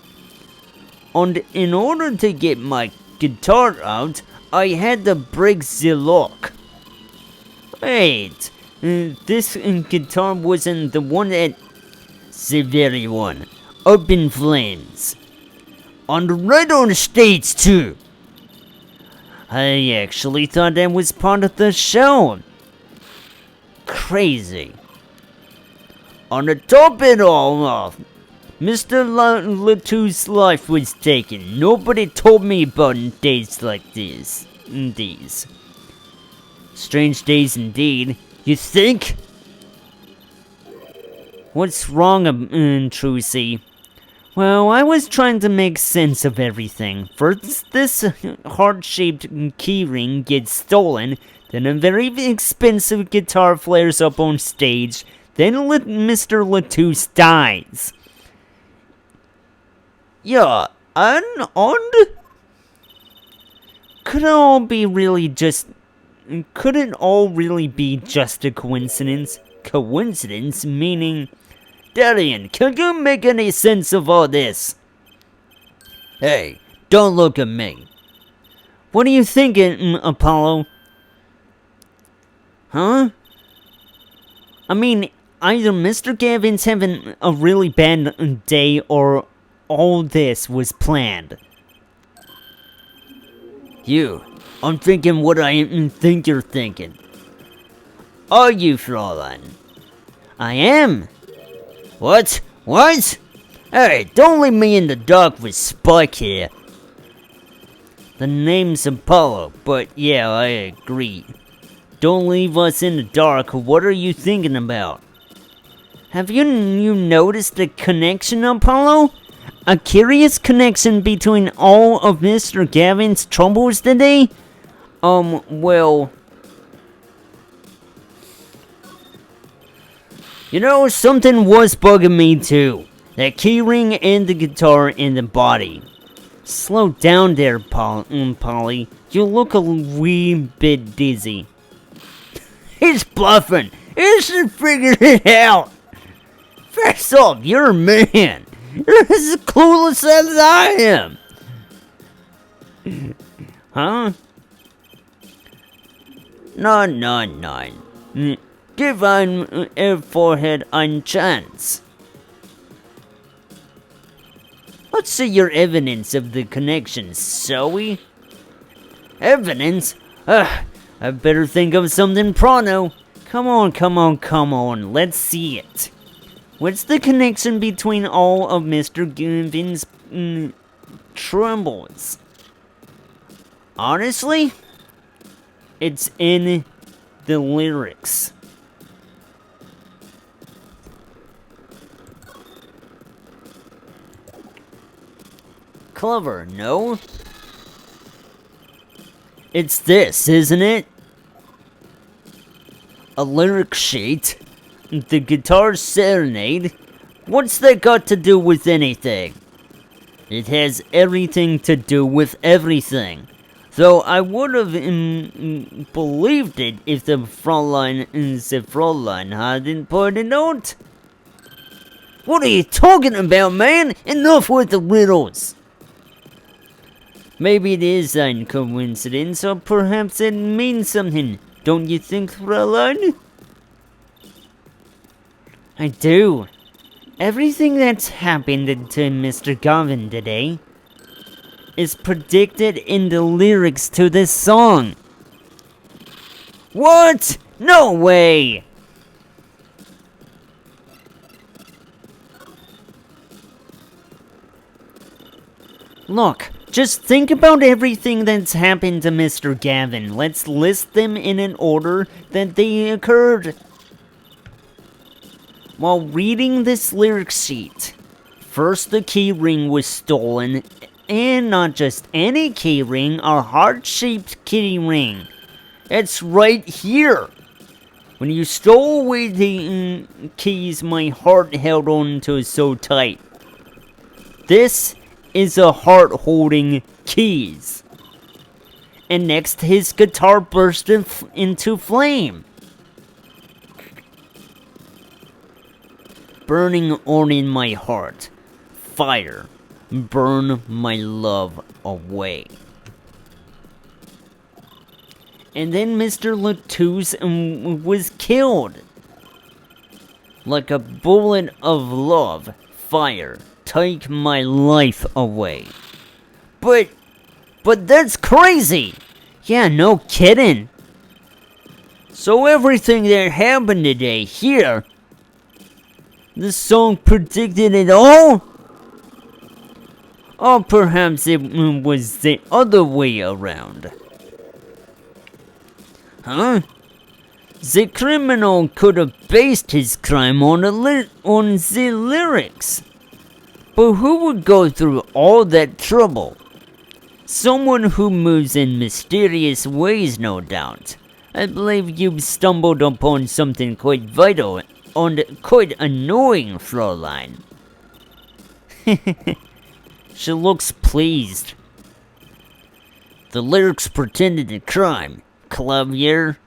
And in order to get my guitar out, I had to break the lock. Wait, this guitar wasn't the one at... The very one. Up in flames. And right on stage too. I actually thought that was part of the show. Crazy. On the top it all off, Mr. Latu's life was taken. Nobody told me about days like these. Strange days indeed. You think? What's wrong, Trucy? Well, I was trying to make sense of everything. First, this heart-shaped keyring gets stolen, then a very expensive guitar flares up on stage, then Mr. Latus dies. Yeah, and could it all really be just a coincidence? Coincidence meaning... Darian, can you make any sense of all this? Hey, don't look at me. What are you thinking, Apollo? Huh? I mean, either Mr. Gavin's having a really bad day or all this was planned. I'm thinking what I think you're thinking. Are you, Fraulein? I am. What? Hey, don't leave me in the dark with Spike here. The name's Apollo, but yeah, I agree. Don't leave us in the dark. What are you thinking about? Have you noticed a connection, Apollo? A curious connection between all of Mr. Gavin's troubles today? Well... You know, something was bugging me too. That keyring and the guitar and the body. Slow down there, Polly. You look a wee bit dizzy. He's bluffing. He should figure it out. First off, you're a man. You're as clueless as I am. Huh? No. Give a forehead a chance. Let's see your evidence of the connections, shall we? Evidence? I better think of something pronto. Come on. Let's see it. What's the connection between all of Mr. Gavin's troubles? Honestly, it's in the lyrics. Clever, no? It's this, isn't it? A lyric sheet? The guitar serenade? What's that got to do with anything? It has everything to do with everything. Though I would have believed it if the Fräulein hadn't pointed out. What are you talking about, man? Enough with the riddles. Maybe it is a coincidence, or perhaps it means something. Don't you think, Fräulein? I do. Everything that's happened to Mr. Gavin today is predicted in the lyrics to this song. What? No way! Look, just think about everything that's happened to Mr. Gavin. Let's list them in an order that they occurred. While reading this lyric sheet, first the key ring was stolen, and not just any key ring, a heart-shaped key ring. It's right here. When you stole away the keys my heart held on to so tight. This is a heart holding keys. And next his guitar burst into flame. Burning on in my heart. Fire. Burn my love away. And then Mr. Latouche was killed. Like a bullet of love. Fire. Take my life away. But that's crazy! Yeah, no kidding. So everything that happened today here, the song predicted it all? Or perhaps it was the other way around. Huh? The criminal could have based his crime on the lyrics. But who would go through all that trouble? Someone who moves in mysterious ways, no doubt. I believe you've stumbled upon something quite vital and quite annoying, Fräulein. She looks pleased. The lyrics pretended a crime. Clavier.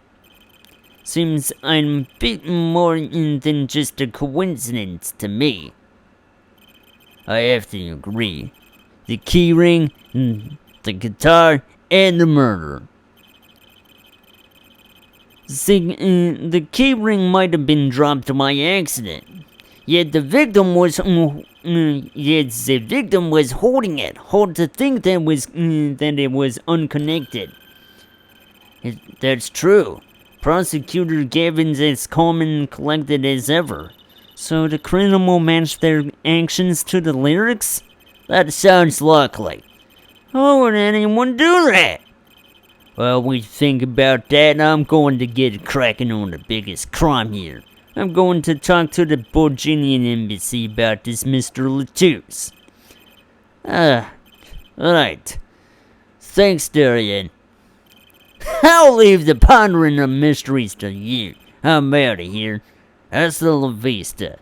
Seems I'm a bit more than just a coincidence to me. I have to agree. The keyring, the guitar, and the murder. The keyring might have been dropped by accident. Yet the victim was holding it. Hard to think that it was unconnected. That's true. Prosecutor Gavin's as calm and collected as ever. So the criminal matched their actions to the lyrics? That sounds likely. How would anyone do that? While we think about that, I'm going to get cracking on the biggest crime here. I'm going to talk to the Borginian embassy about this Mr. Latouche. Right. Thanks, Darian. I'll leave the pondering of mysteries to you. I'm out of here. Hasta la vista.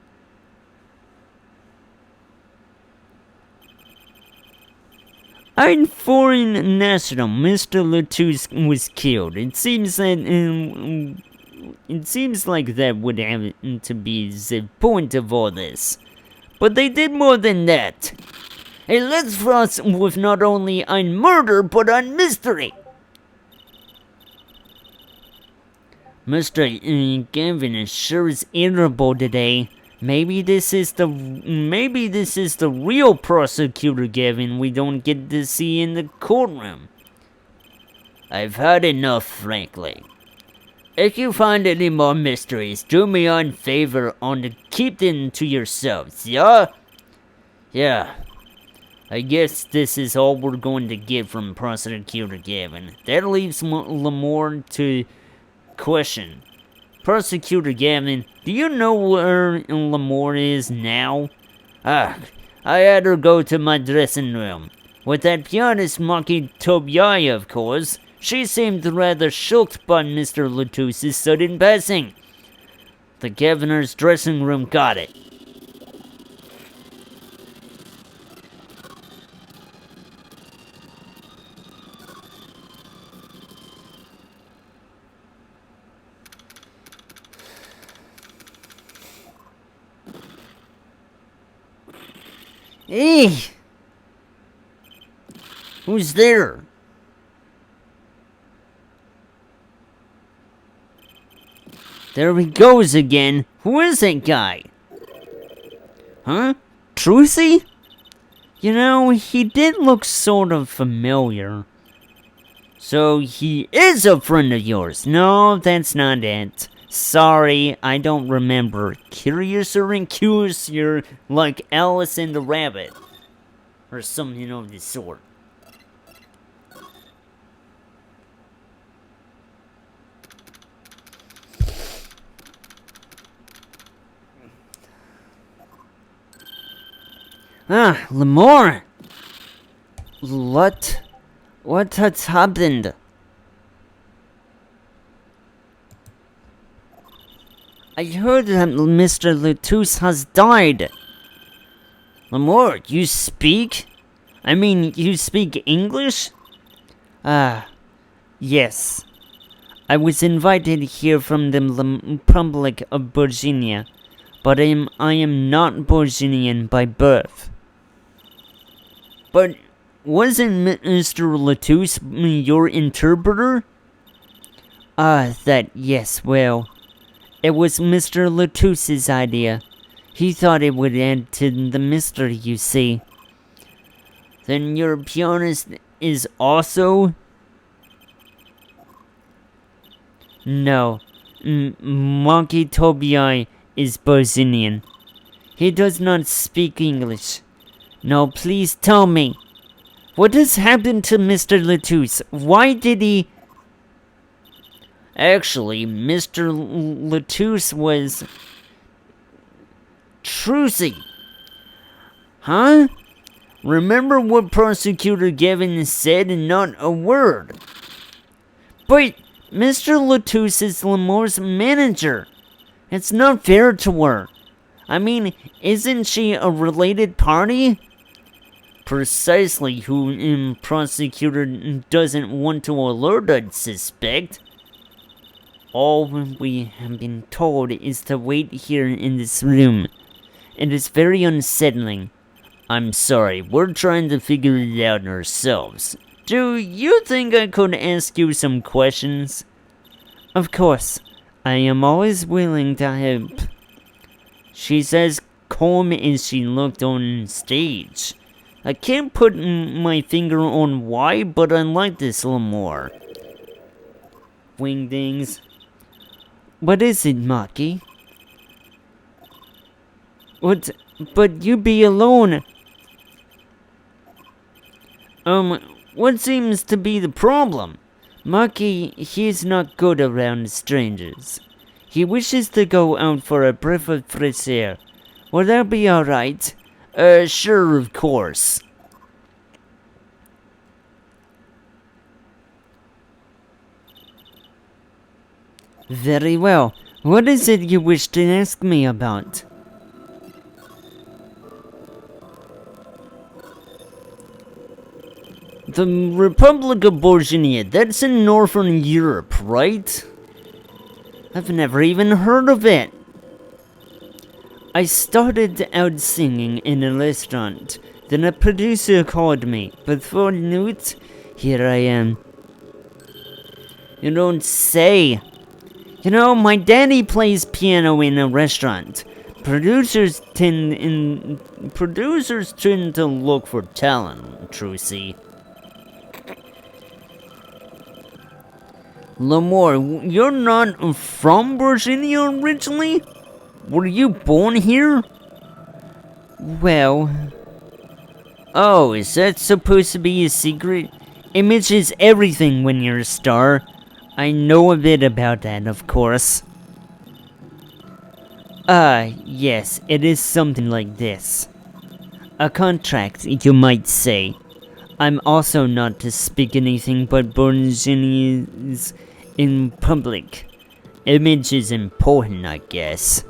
Our foreign national, Mr. Latouche, was killed. It seems like that would have to be the point of all this. But they did more than that. Hey, let's frost with not only on murder, but on mystery. Mr. Gavin sure is irritable today. Maybe this is the real prosecutor Gavin we don't get to see in the courtroom. I've had enough, frankly. If you find any more mysteries, do me one favor and keep them to yourselves, yeah? Yeah. I guess this is all we're going to get from Prosecutor Gavin. That leaves Lamore to question. Prosecutor Gavin, do you know where Lamore is now? I had her go to my dressing room. With that pianist Maki Tobiai, of course. She seemed rather shocked by Mr. Latouche's sudden passing. The governor's dressing room got it. Hey! Who's there? There he goes again. Who is that guy? Huh? Trucy? You know, he did look sort of familiar. So he is a friend of yours? No, that's not it. Sorry, I don't remember. Curiouser and curiouser, like Alice and the Rabbit. Or something of the sort. Ah, Lamore! What has happened? I heard that Mr. Latouche has died. Lamore, you speak? You speak English? Yes. I was invited here from the Republic of Virginia, but I am not Virginian by birth. But wasn't Mr. Latouche your interpreter? Yes, well, it was Mr. Latouche's idea. He thought it would add to the mystery, you see. Then your pianist is also? No, Maki Tobiai is Brazilian. He does not speak English. No, please tell me. What has happened to Mr. Latouche? Why did he... Actually, Mr. Latouche was... Trucy. Huh? Remember what Prosecutor Gavin said and not a word. But Mr. Latouche is Lamore's manager. It's not fair to her. Isn't she a related party? Precisely who Prosecutor doesn't want to alert, I'd suspect. All we have been told is to wait here in this room. It is very unsettling. I'm sorry, we're trying to figure it out ourselves. Do you think I could ask you some questions? Of course. I am always willing to help. She's as calm as she looked on stage. I can't put my finger on why, but I like this a little more. Wingdings. What is it, Maki? What? But you be alone. What seems to be the problem? Maki, he's not good around strangers. He wishes to go out for a breath of fresh air. Will that be alright? Sure, of course. Very well. What is it you wish to ask me about? The Republic of Bosnia, that's in Northern Europe, right? I've never even heard of it. I started out singing in a restaurant. Then a producer called me. Before you knew it, here I am. You don't say. You know, my daddy plays piano in a restaurant. Producers tend to look for talent, Trucy. Lamore, you're not from Virginia originally? Were you born here? Well... Oh, is that supposed to be a secret? Image is everything when you're a star. I know a bit about that, of course. Yes, it is something like this. A contract, you might say. I'm also not to speak anything but Bosnians in public. Image is important, I guess.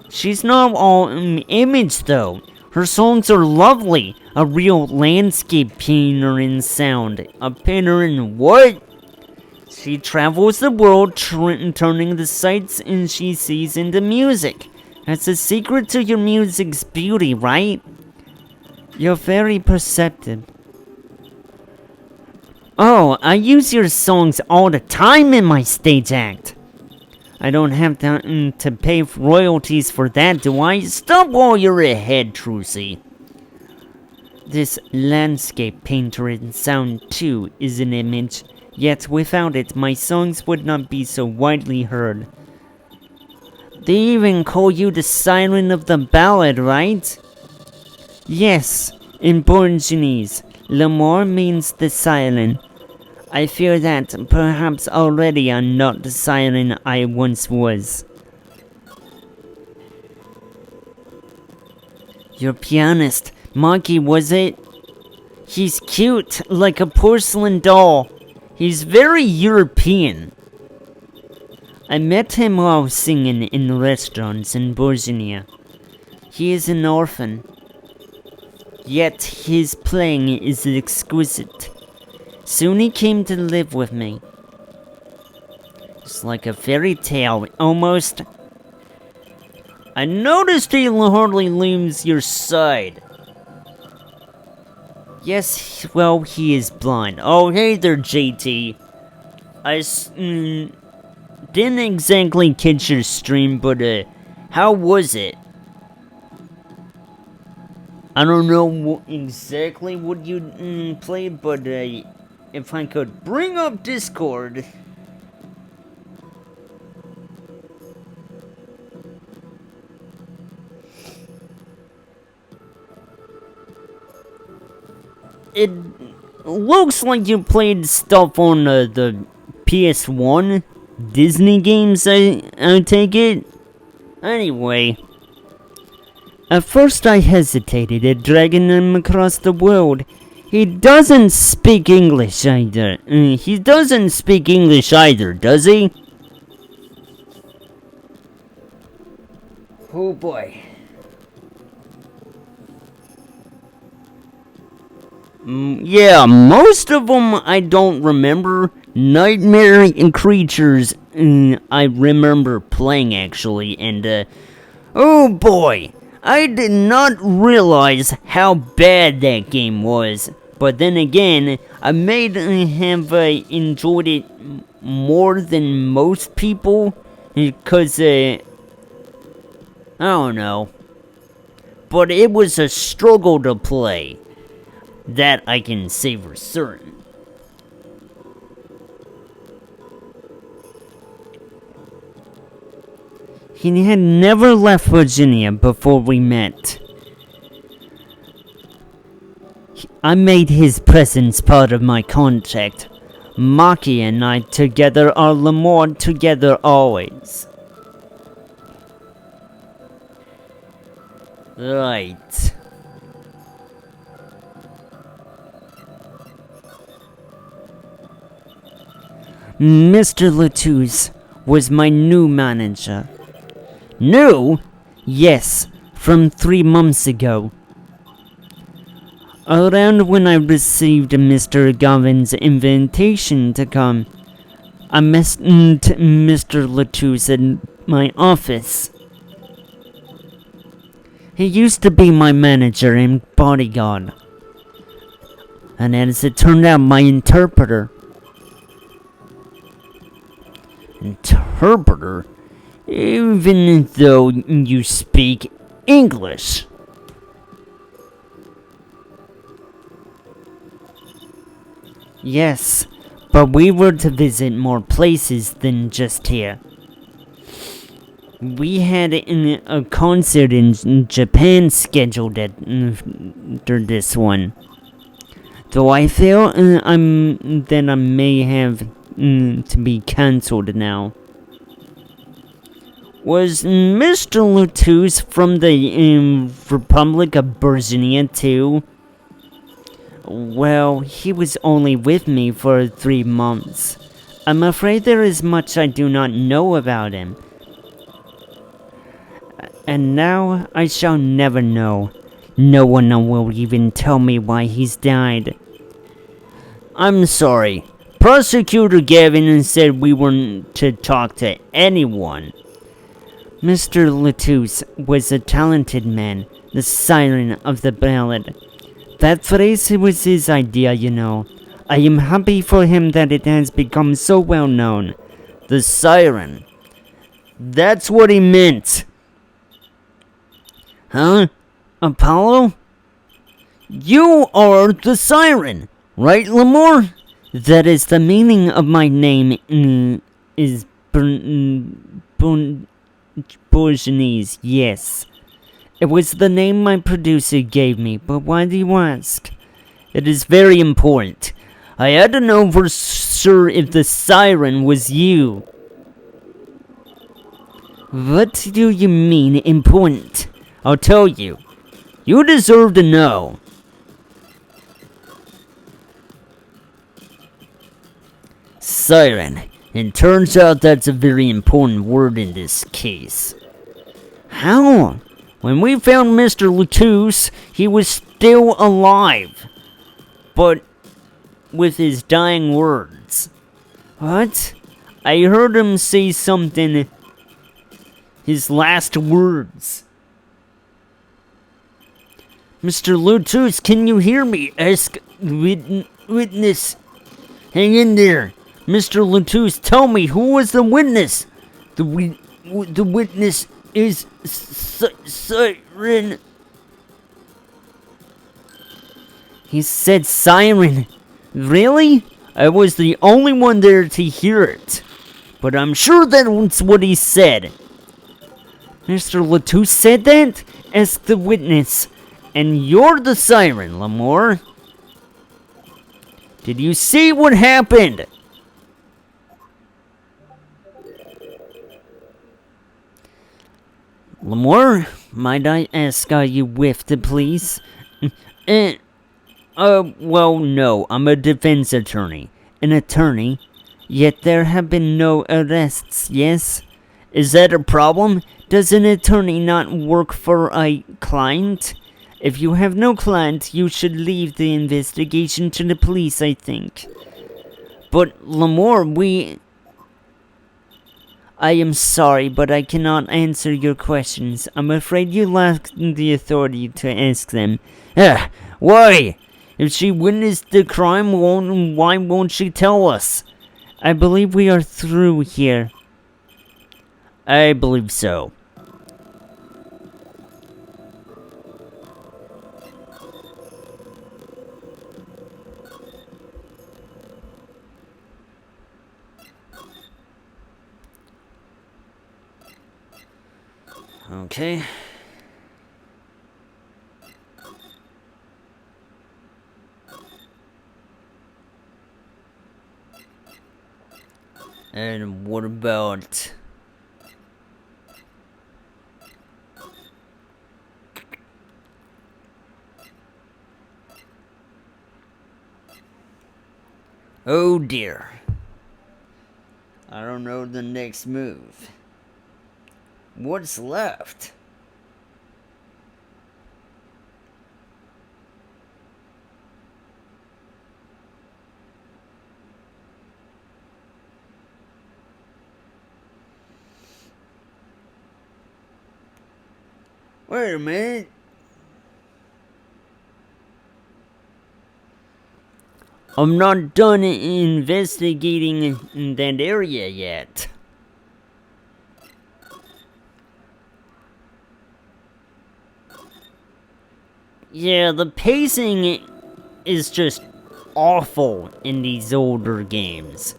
She's not all image, though. Her songs are lovely. A real landscape painter in sound. A painter in what? She travels the world turning the sights and she sees into music. That's the secret to your music's beauty, right? You're very perceptive. Oh, I use your songs all the time in my stage act. I don't have to pay royalties for that, do I? Stop while you're ahead, Trucy. This landscape painter in sound too is an image, yet without it my songs would not be so widely heard. They even call you the siren of the ballad, right? Yes, in Portuguese, Lamore means the siren. I fear that perhaps already I'm not the siren I once was. Your pianist, Monkey, was it? He's cute, like a porcelain doll. He's very European. I met him while singing in restaurants in Bosnia. He is an orphan. Yet his playing is exquisite. Soon he came to live with me. It's like a fairy tale, almost. I noticed he hardly leaves your side. Yes, well, he is blind. Oh, hey there, JT. I didn't exactly catch your stream, but, how was it? I don't know exactly what you played, but, if I could bring up Discord. It looks like you played stuff on the PS1 Disney games, I take it. Anyway. At first I hesitated at dragging him across the world. He doesn't speak English either. He doesn't speak English either, does he? Oh boy. Yeah, most of them I don't remember. Nightmare and Creatures, I remember playing actually, and oh boy, I did not realize how bad that game was. But then again, I may have enjoyed it more than most people, because, I don't know. But it was a struggle to play. That I can say for certain. He had never left Virginia before we met. I made his presence part of my contract. Maki and I together are Lamore together always. Right. Mr. Latouche was my new manager. New? Yes, from 3 months ago. Around when I received Mr. Govin's invitation to come, I met Mr. Latouche in my office. He used to be my manager and bodyguard, and as it turned out, my interpreter. Interpreter? Even though you speak English. Yes, but we were to visit more places than just here. We had a concert in Japan scheduled after this one. Though I feel that I may have to be cancelled now. Was Mr. Latouche from the Republic of Virginia too? Well, he was only with me for 3 months. I'm afraid there is much I do not know about him. And now I shall never know. No one will even tell me why he's died. I'm sorry. Prosecutor Gavin said we weren't to talk to anyone. Mr. Latouche was a talented man, the siren of the ballad. That phrase was his idea, you know. I am happy for him that it has become so well known. The siren. That's what he meant. Huh? Apollo? You are the siren, right, Lamore? That is the meaning of my name, is Bourgeois, yes. It was the name my producer gave me, but why do you ask? It is very important. I had to know for sure if the siren was you. What do you mean, important? I'll tell you. You deserve to know. Siren. It turns out that's a very important word in this case. How? When we found Mr. Latouche, he was still alive. But with his dying words. What? I heard him say something. His last words. Mr. Latouche, can you hear me? Ask witness. Hang in there. Mr. Latouche, tell me, who was the witness? The witness is siren. He said siren. Really? I was the only one there to hear it. But I'm sure that's what he said. Mr. Latouche said that? Ask the witness. And you're the siren, Lamore. Did you see what happened? Lamore, might I ask, are you with the police? Well, no, I'm a defense attorney. An attorney? Yet there have been no arrests, yes? Is that a problem? Does an attorney not work for a client? If you have no client, you should leave the investigation to the police, I think. But, Lamore, I am sorry, but I cannot answer your questions. I'm afraid you lack the authority to ask them. Why? If she witnessed the crime, why won't she tell us? I believe we are through here. I believe so. Okay. And what about... Oh dear. I don't know the next move. What's left? Wait a minute. I'm not done investigating in that area yet. Yeah, the pacing is just awful in these older games.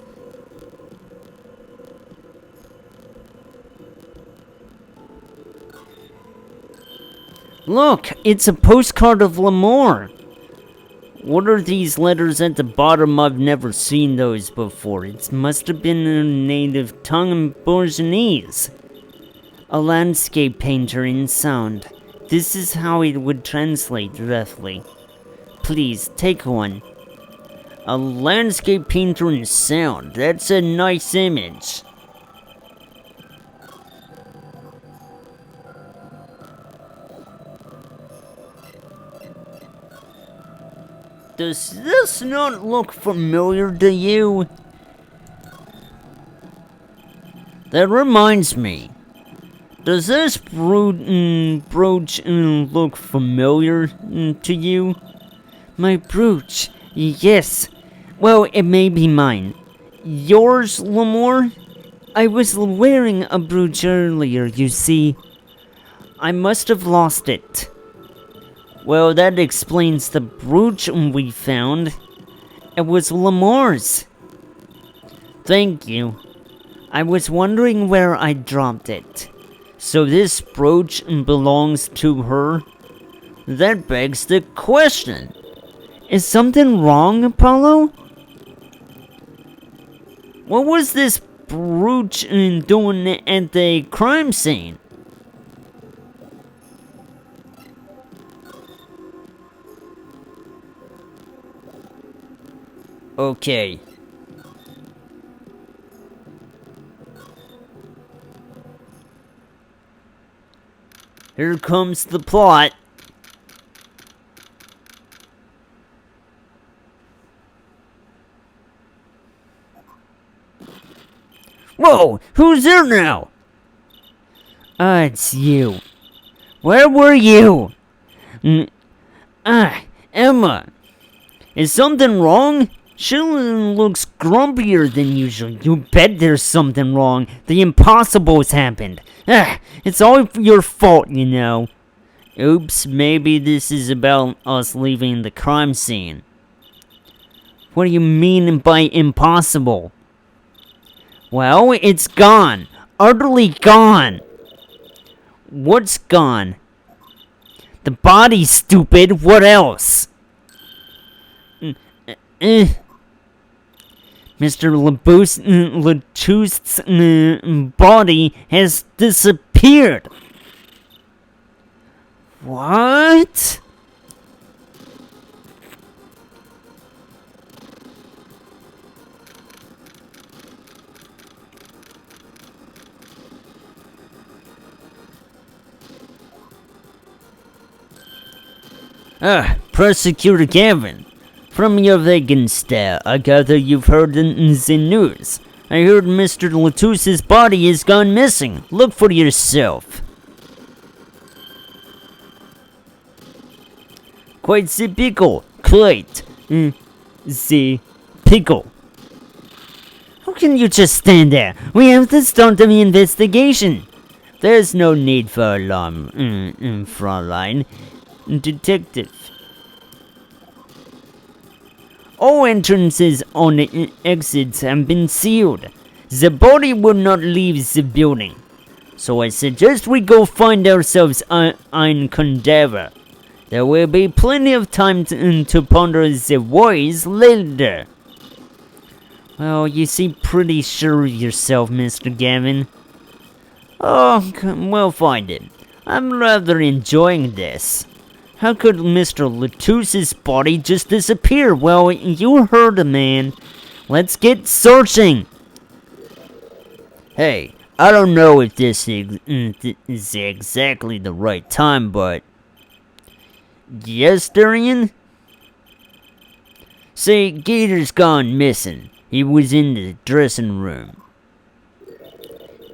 Look, it's a postcard of Lemoore. What are these letters at the bottom? I've never seen those before. It must have been in a native tongue in Bourgeois. A landscape painter in sound. This is how it would translate roughly. Please, take one. A landscape painter in sound. That's a nice image. Does this not look familiar to you? That reminds me. Does this brooch look familiar to you? My brooch? Yes. Well, it may be mine. Yours, Lemoore? I was wearing a brooch earlier, you see. I must have lost it. Well, that explains the brooch we found. It was Lemoore's. Thank you. I was wondering where I dropped it. So this brooch belongs to her? That begs the question. Is something wrong, Apollo? What was this brooch doing at the crime scene? Okay. Here comes the plot. Whoa! Who's there now? It's you. Where were you? Emma. Is something wrong? She looks grumpier than usual. You bet there's something wrong. The impossible's happened. It's all your fault, you know. Oops, maybe this is about us leaving the crime scene. What do you mean by impossible? Well, it's gone. Utterly gone. What's gone? The body, stupid. What else? Mr. Latouste's body has disappeared. What? Prosecutor Gavin. From your vacant stare, I gather you've heard the news. I heard Mr. Latouste's body has gone missing. Look for yourself. Quite the pickle. Quite the pickle. How can you just stand there? We have to start the investigation. There's no need for alarm, Fraulein. Detective. All entrances on exits have been sealed. The body will not leave the building. So I suggest we go find ourselves ein cadaver. There will be plenty of time to ponder the worries later. Well, you seem pretty sure of yourself, Mr. Gavin. Oh, we'll find it. I'm rather enjoying this. How could Mr. Latouste's body just disappear? Well, you heard the man. Let's get searching. Hey, I don't know if this is exactly the right time, but... Yes, Durian? Say, Gator's gone missing. He was in the dressing room.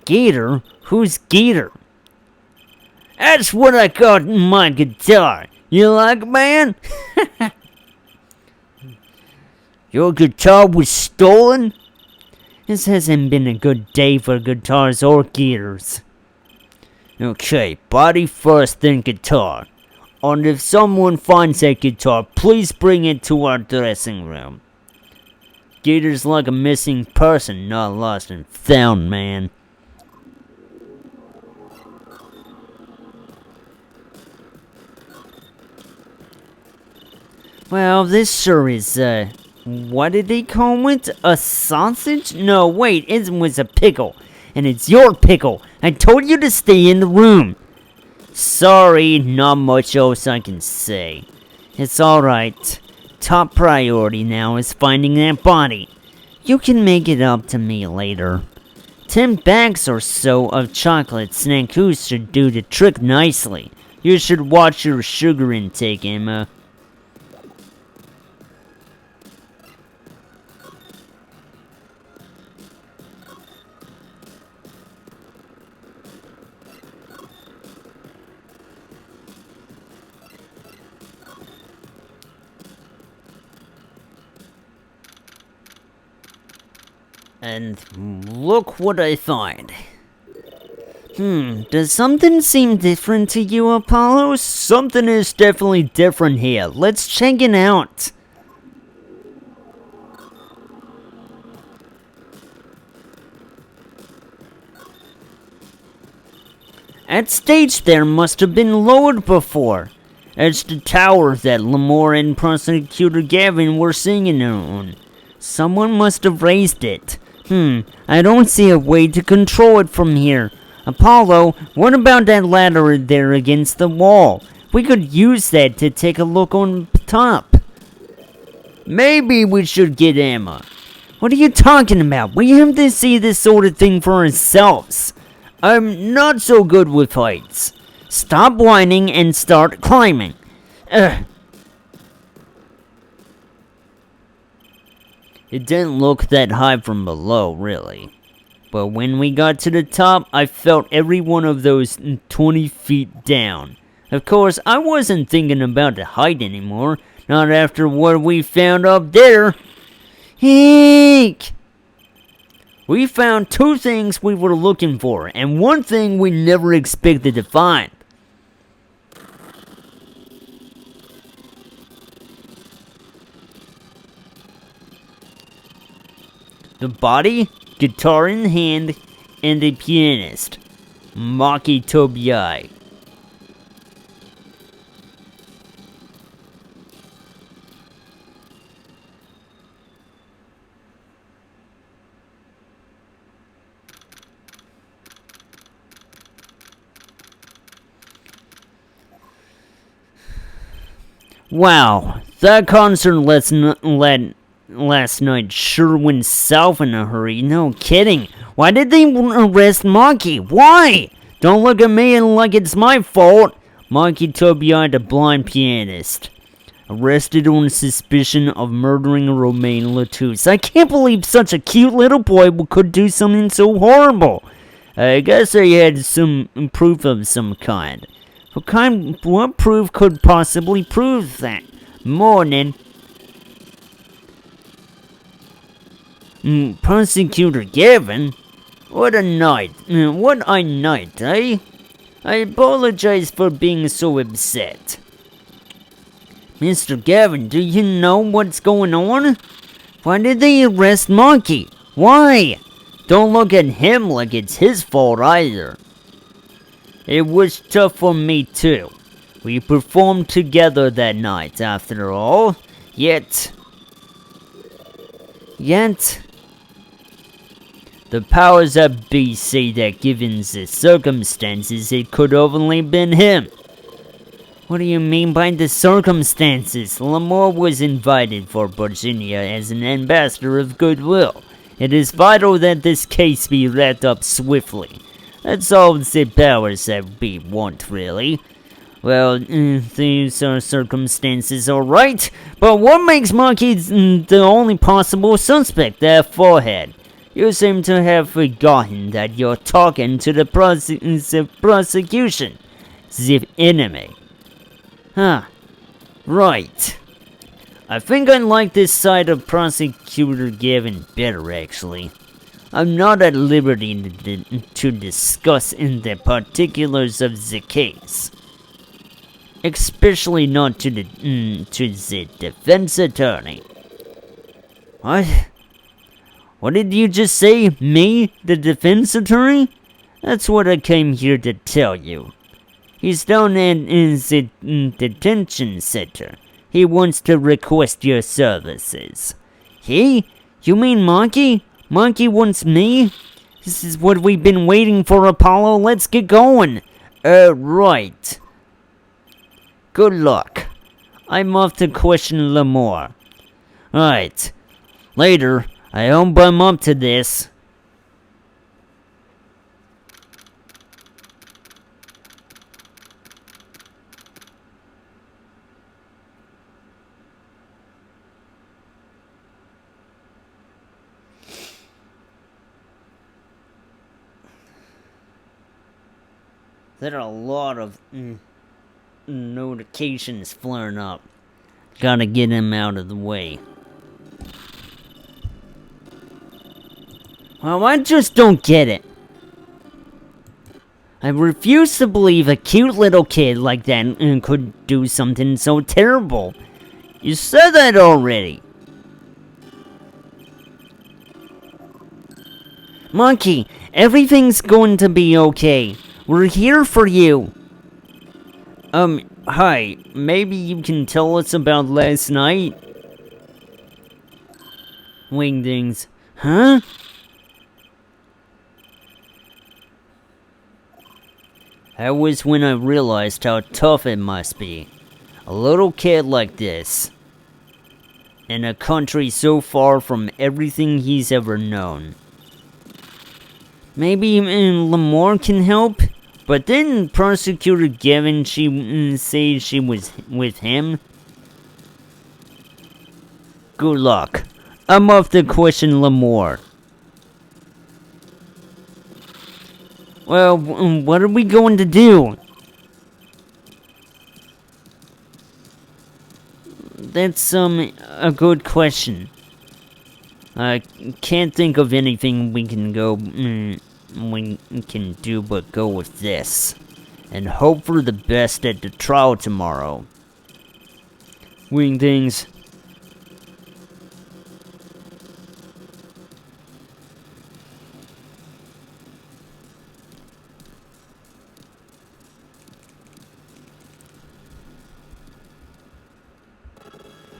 Gator? Who's Gator? That's what I got in my guitar. You like, man? Your guitar was stolen? This hasn't been a good day for guitars or gears. Okay, body first, then guitar. And if someone finds that guitar, please bring it to our dressing room. Gator's like a missing person, not lost and found, man. Well, this sure is, what did they call it? A sausage? No, wait, it was a pickle. And it's your pickle. I told you to stay in the room. Sorry, not much else I can say. It's alright. Top priority now is finding that body. You can make it up to me later. 10 bags or so of chocolate snackoos should do the trick nicely. You should watch your sugar intake, Emma. And look what I find. Does something seem different to you, Apollo? Something is definitely different here. Let's check it out. That stage there must have been lowered before. It's the tower that Lamore and Prosecutor Gavin were singing on. Someone must have raised it. I don't see a way to control it from here. Apollo, what about that ladder there against the wall? We could use that to take a look on top. Maybe we should get Emma. What are you talking about? We have to see this sort of thing for ourselves. I'm not so good with heights. Stop whining and start climbing. Ugh. It didn't look that high from below, really. But when we got to the top, I felt every one of those 20 feet down. Of course, I wasn't thinking about the height anymore. Not after what we found up there. Eek! We found 2 things we were looking for, and 1 thing we never expected to find. The body, guitar in hand, and a pianist. Maki Tobii. Wow, that concert last night sure went south in a hurry. No kidding. Why did they arrest Maki? Why? Don't look at me like it's my fault. Maki Tobii, the blind pianist. Arrested on suspicion of murdering Romain Latouche. I can't believe such a cute little boy could do something so horrible. I guess I had some proof of some kind. What proof could possibly prove that? Morning. Prosecutor Gavin? What a night. What a night, eh? I apologize for being so upset. Mr. Gavin, do you know what's going on? Why did they arrest Monkey? Why? Don't look at him like it's his fault either. It was tough for me too. We performed together that night after all. Yet, the powers that be say that given the circumstances, it could have only been him. What do you mean by the circumstances? Lamore was invited for Virginia as an ambassador of goodwill. It is vital that this case be wrapped up swiftly. That's all the powers that be want, really. Well, these are circumstances, alright, but what makes Monkey the only possible suspect? That forehead. You seem to have forgotten that you're talking to the prosecution. the enemy. Huh, right. I think I like this side of Prosecutor Gavin better, actually. I'm not at liberty to discuss in the particulars of the case. Especially not to the defense attorney. What? What did you just say? Me, the defense attorney? That's what I came here to tell you. He's down in the detention center. He wants to request your services. He? You mean Monkey? Monkey wants me? This is what we've been waiting for, Apollo. Let's get going. Right. Good luck. I'm off to question Lamore. Alright. Later. I hope I'm up to this. There are a lot of notifications flaring up. Gotta get him out of the way. Well, I just don't get it. I refuse to believe a cute little kid like that could do something so terrible. You said that already. Monkey, everything's going to be okay. We're here for you. Hi. Maybe you can tell us about last night? Wingdings. Huh? That was when I realized how tough it must be. A little kid like this. In a country so far from everything he's ever known. Maybe Lamore can help? But didn't Prosecutor Gavin say she was with him? Good luck. I'm off to question Lamore. Well, what are we going to do? That's, a good question. I can't think of anything we can do but go with this. And hope for the best at the trial tomorrow. Wingdings.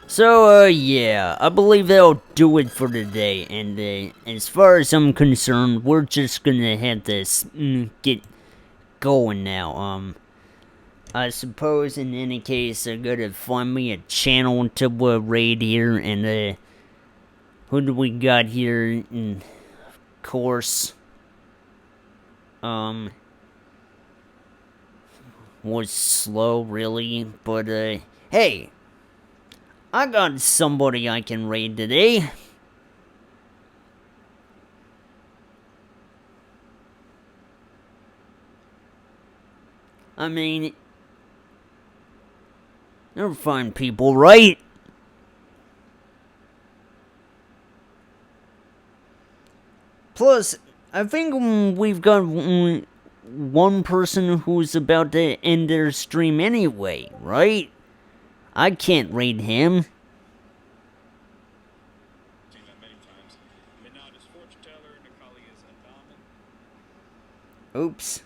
So, yeah, I believe that'll do it for today, and, as far as I'm concerned, we're just gonna have to, get going now, I suppose in any case, I gotta find me a channel to, raid here, and, who do we got here, of course, was slow, really, but, hey! I got somebody I can raid today. I mean, they're fine people, right? Plus, I think we've got one person who's about to end their stream anyway, right? I can't raid him. Oops.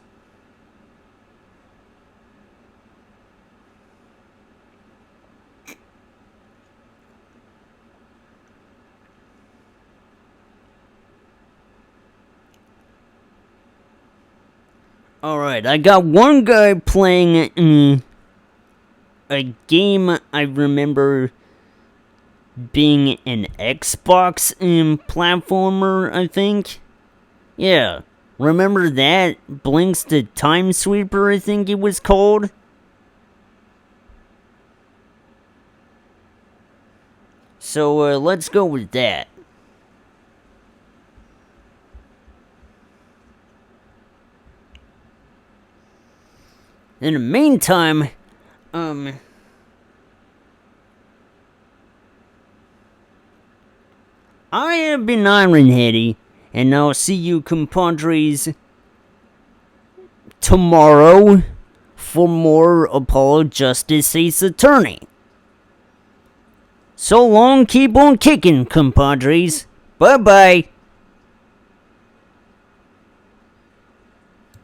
Alright, I got one guy playing a game I remember being an Xbox platformer, I think. Yeah, remember that? Blinks the Time Sweeper, I think it was called. So, let's go with that. In the meantime, I have been Iron Heady, and I'll see you compadres tomorrow for more Apollo Justice's attorney. So long, keep on kicking, compadres. Bye-bye.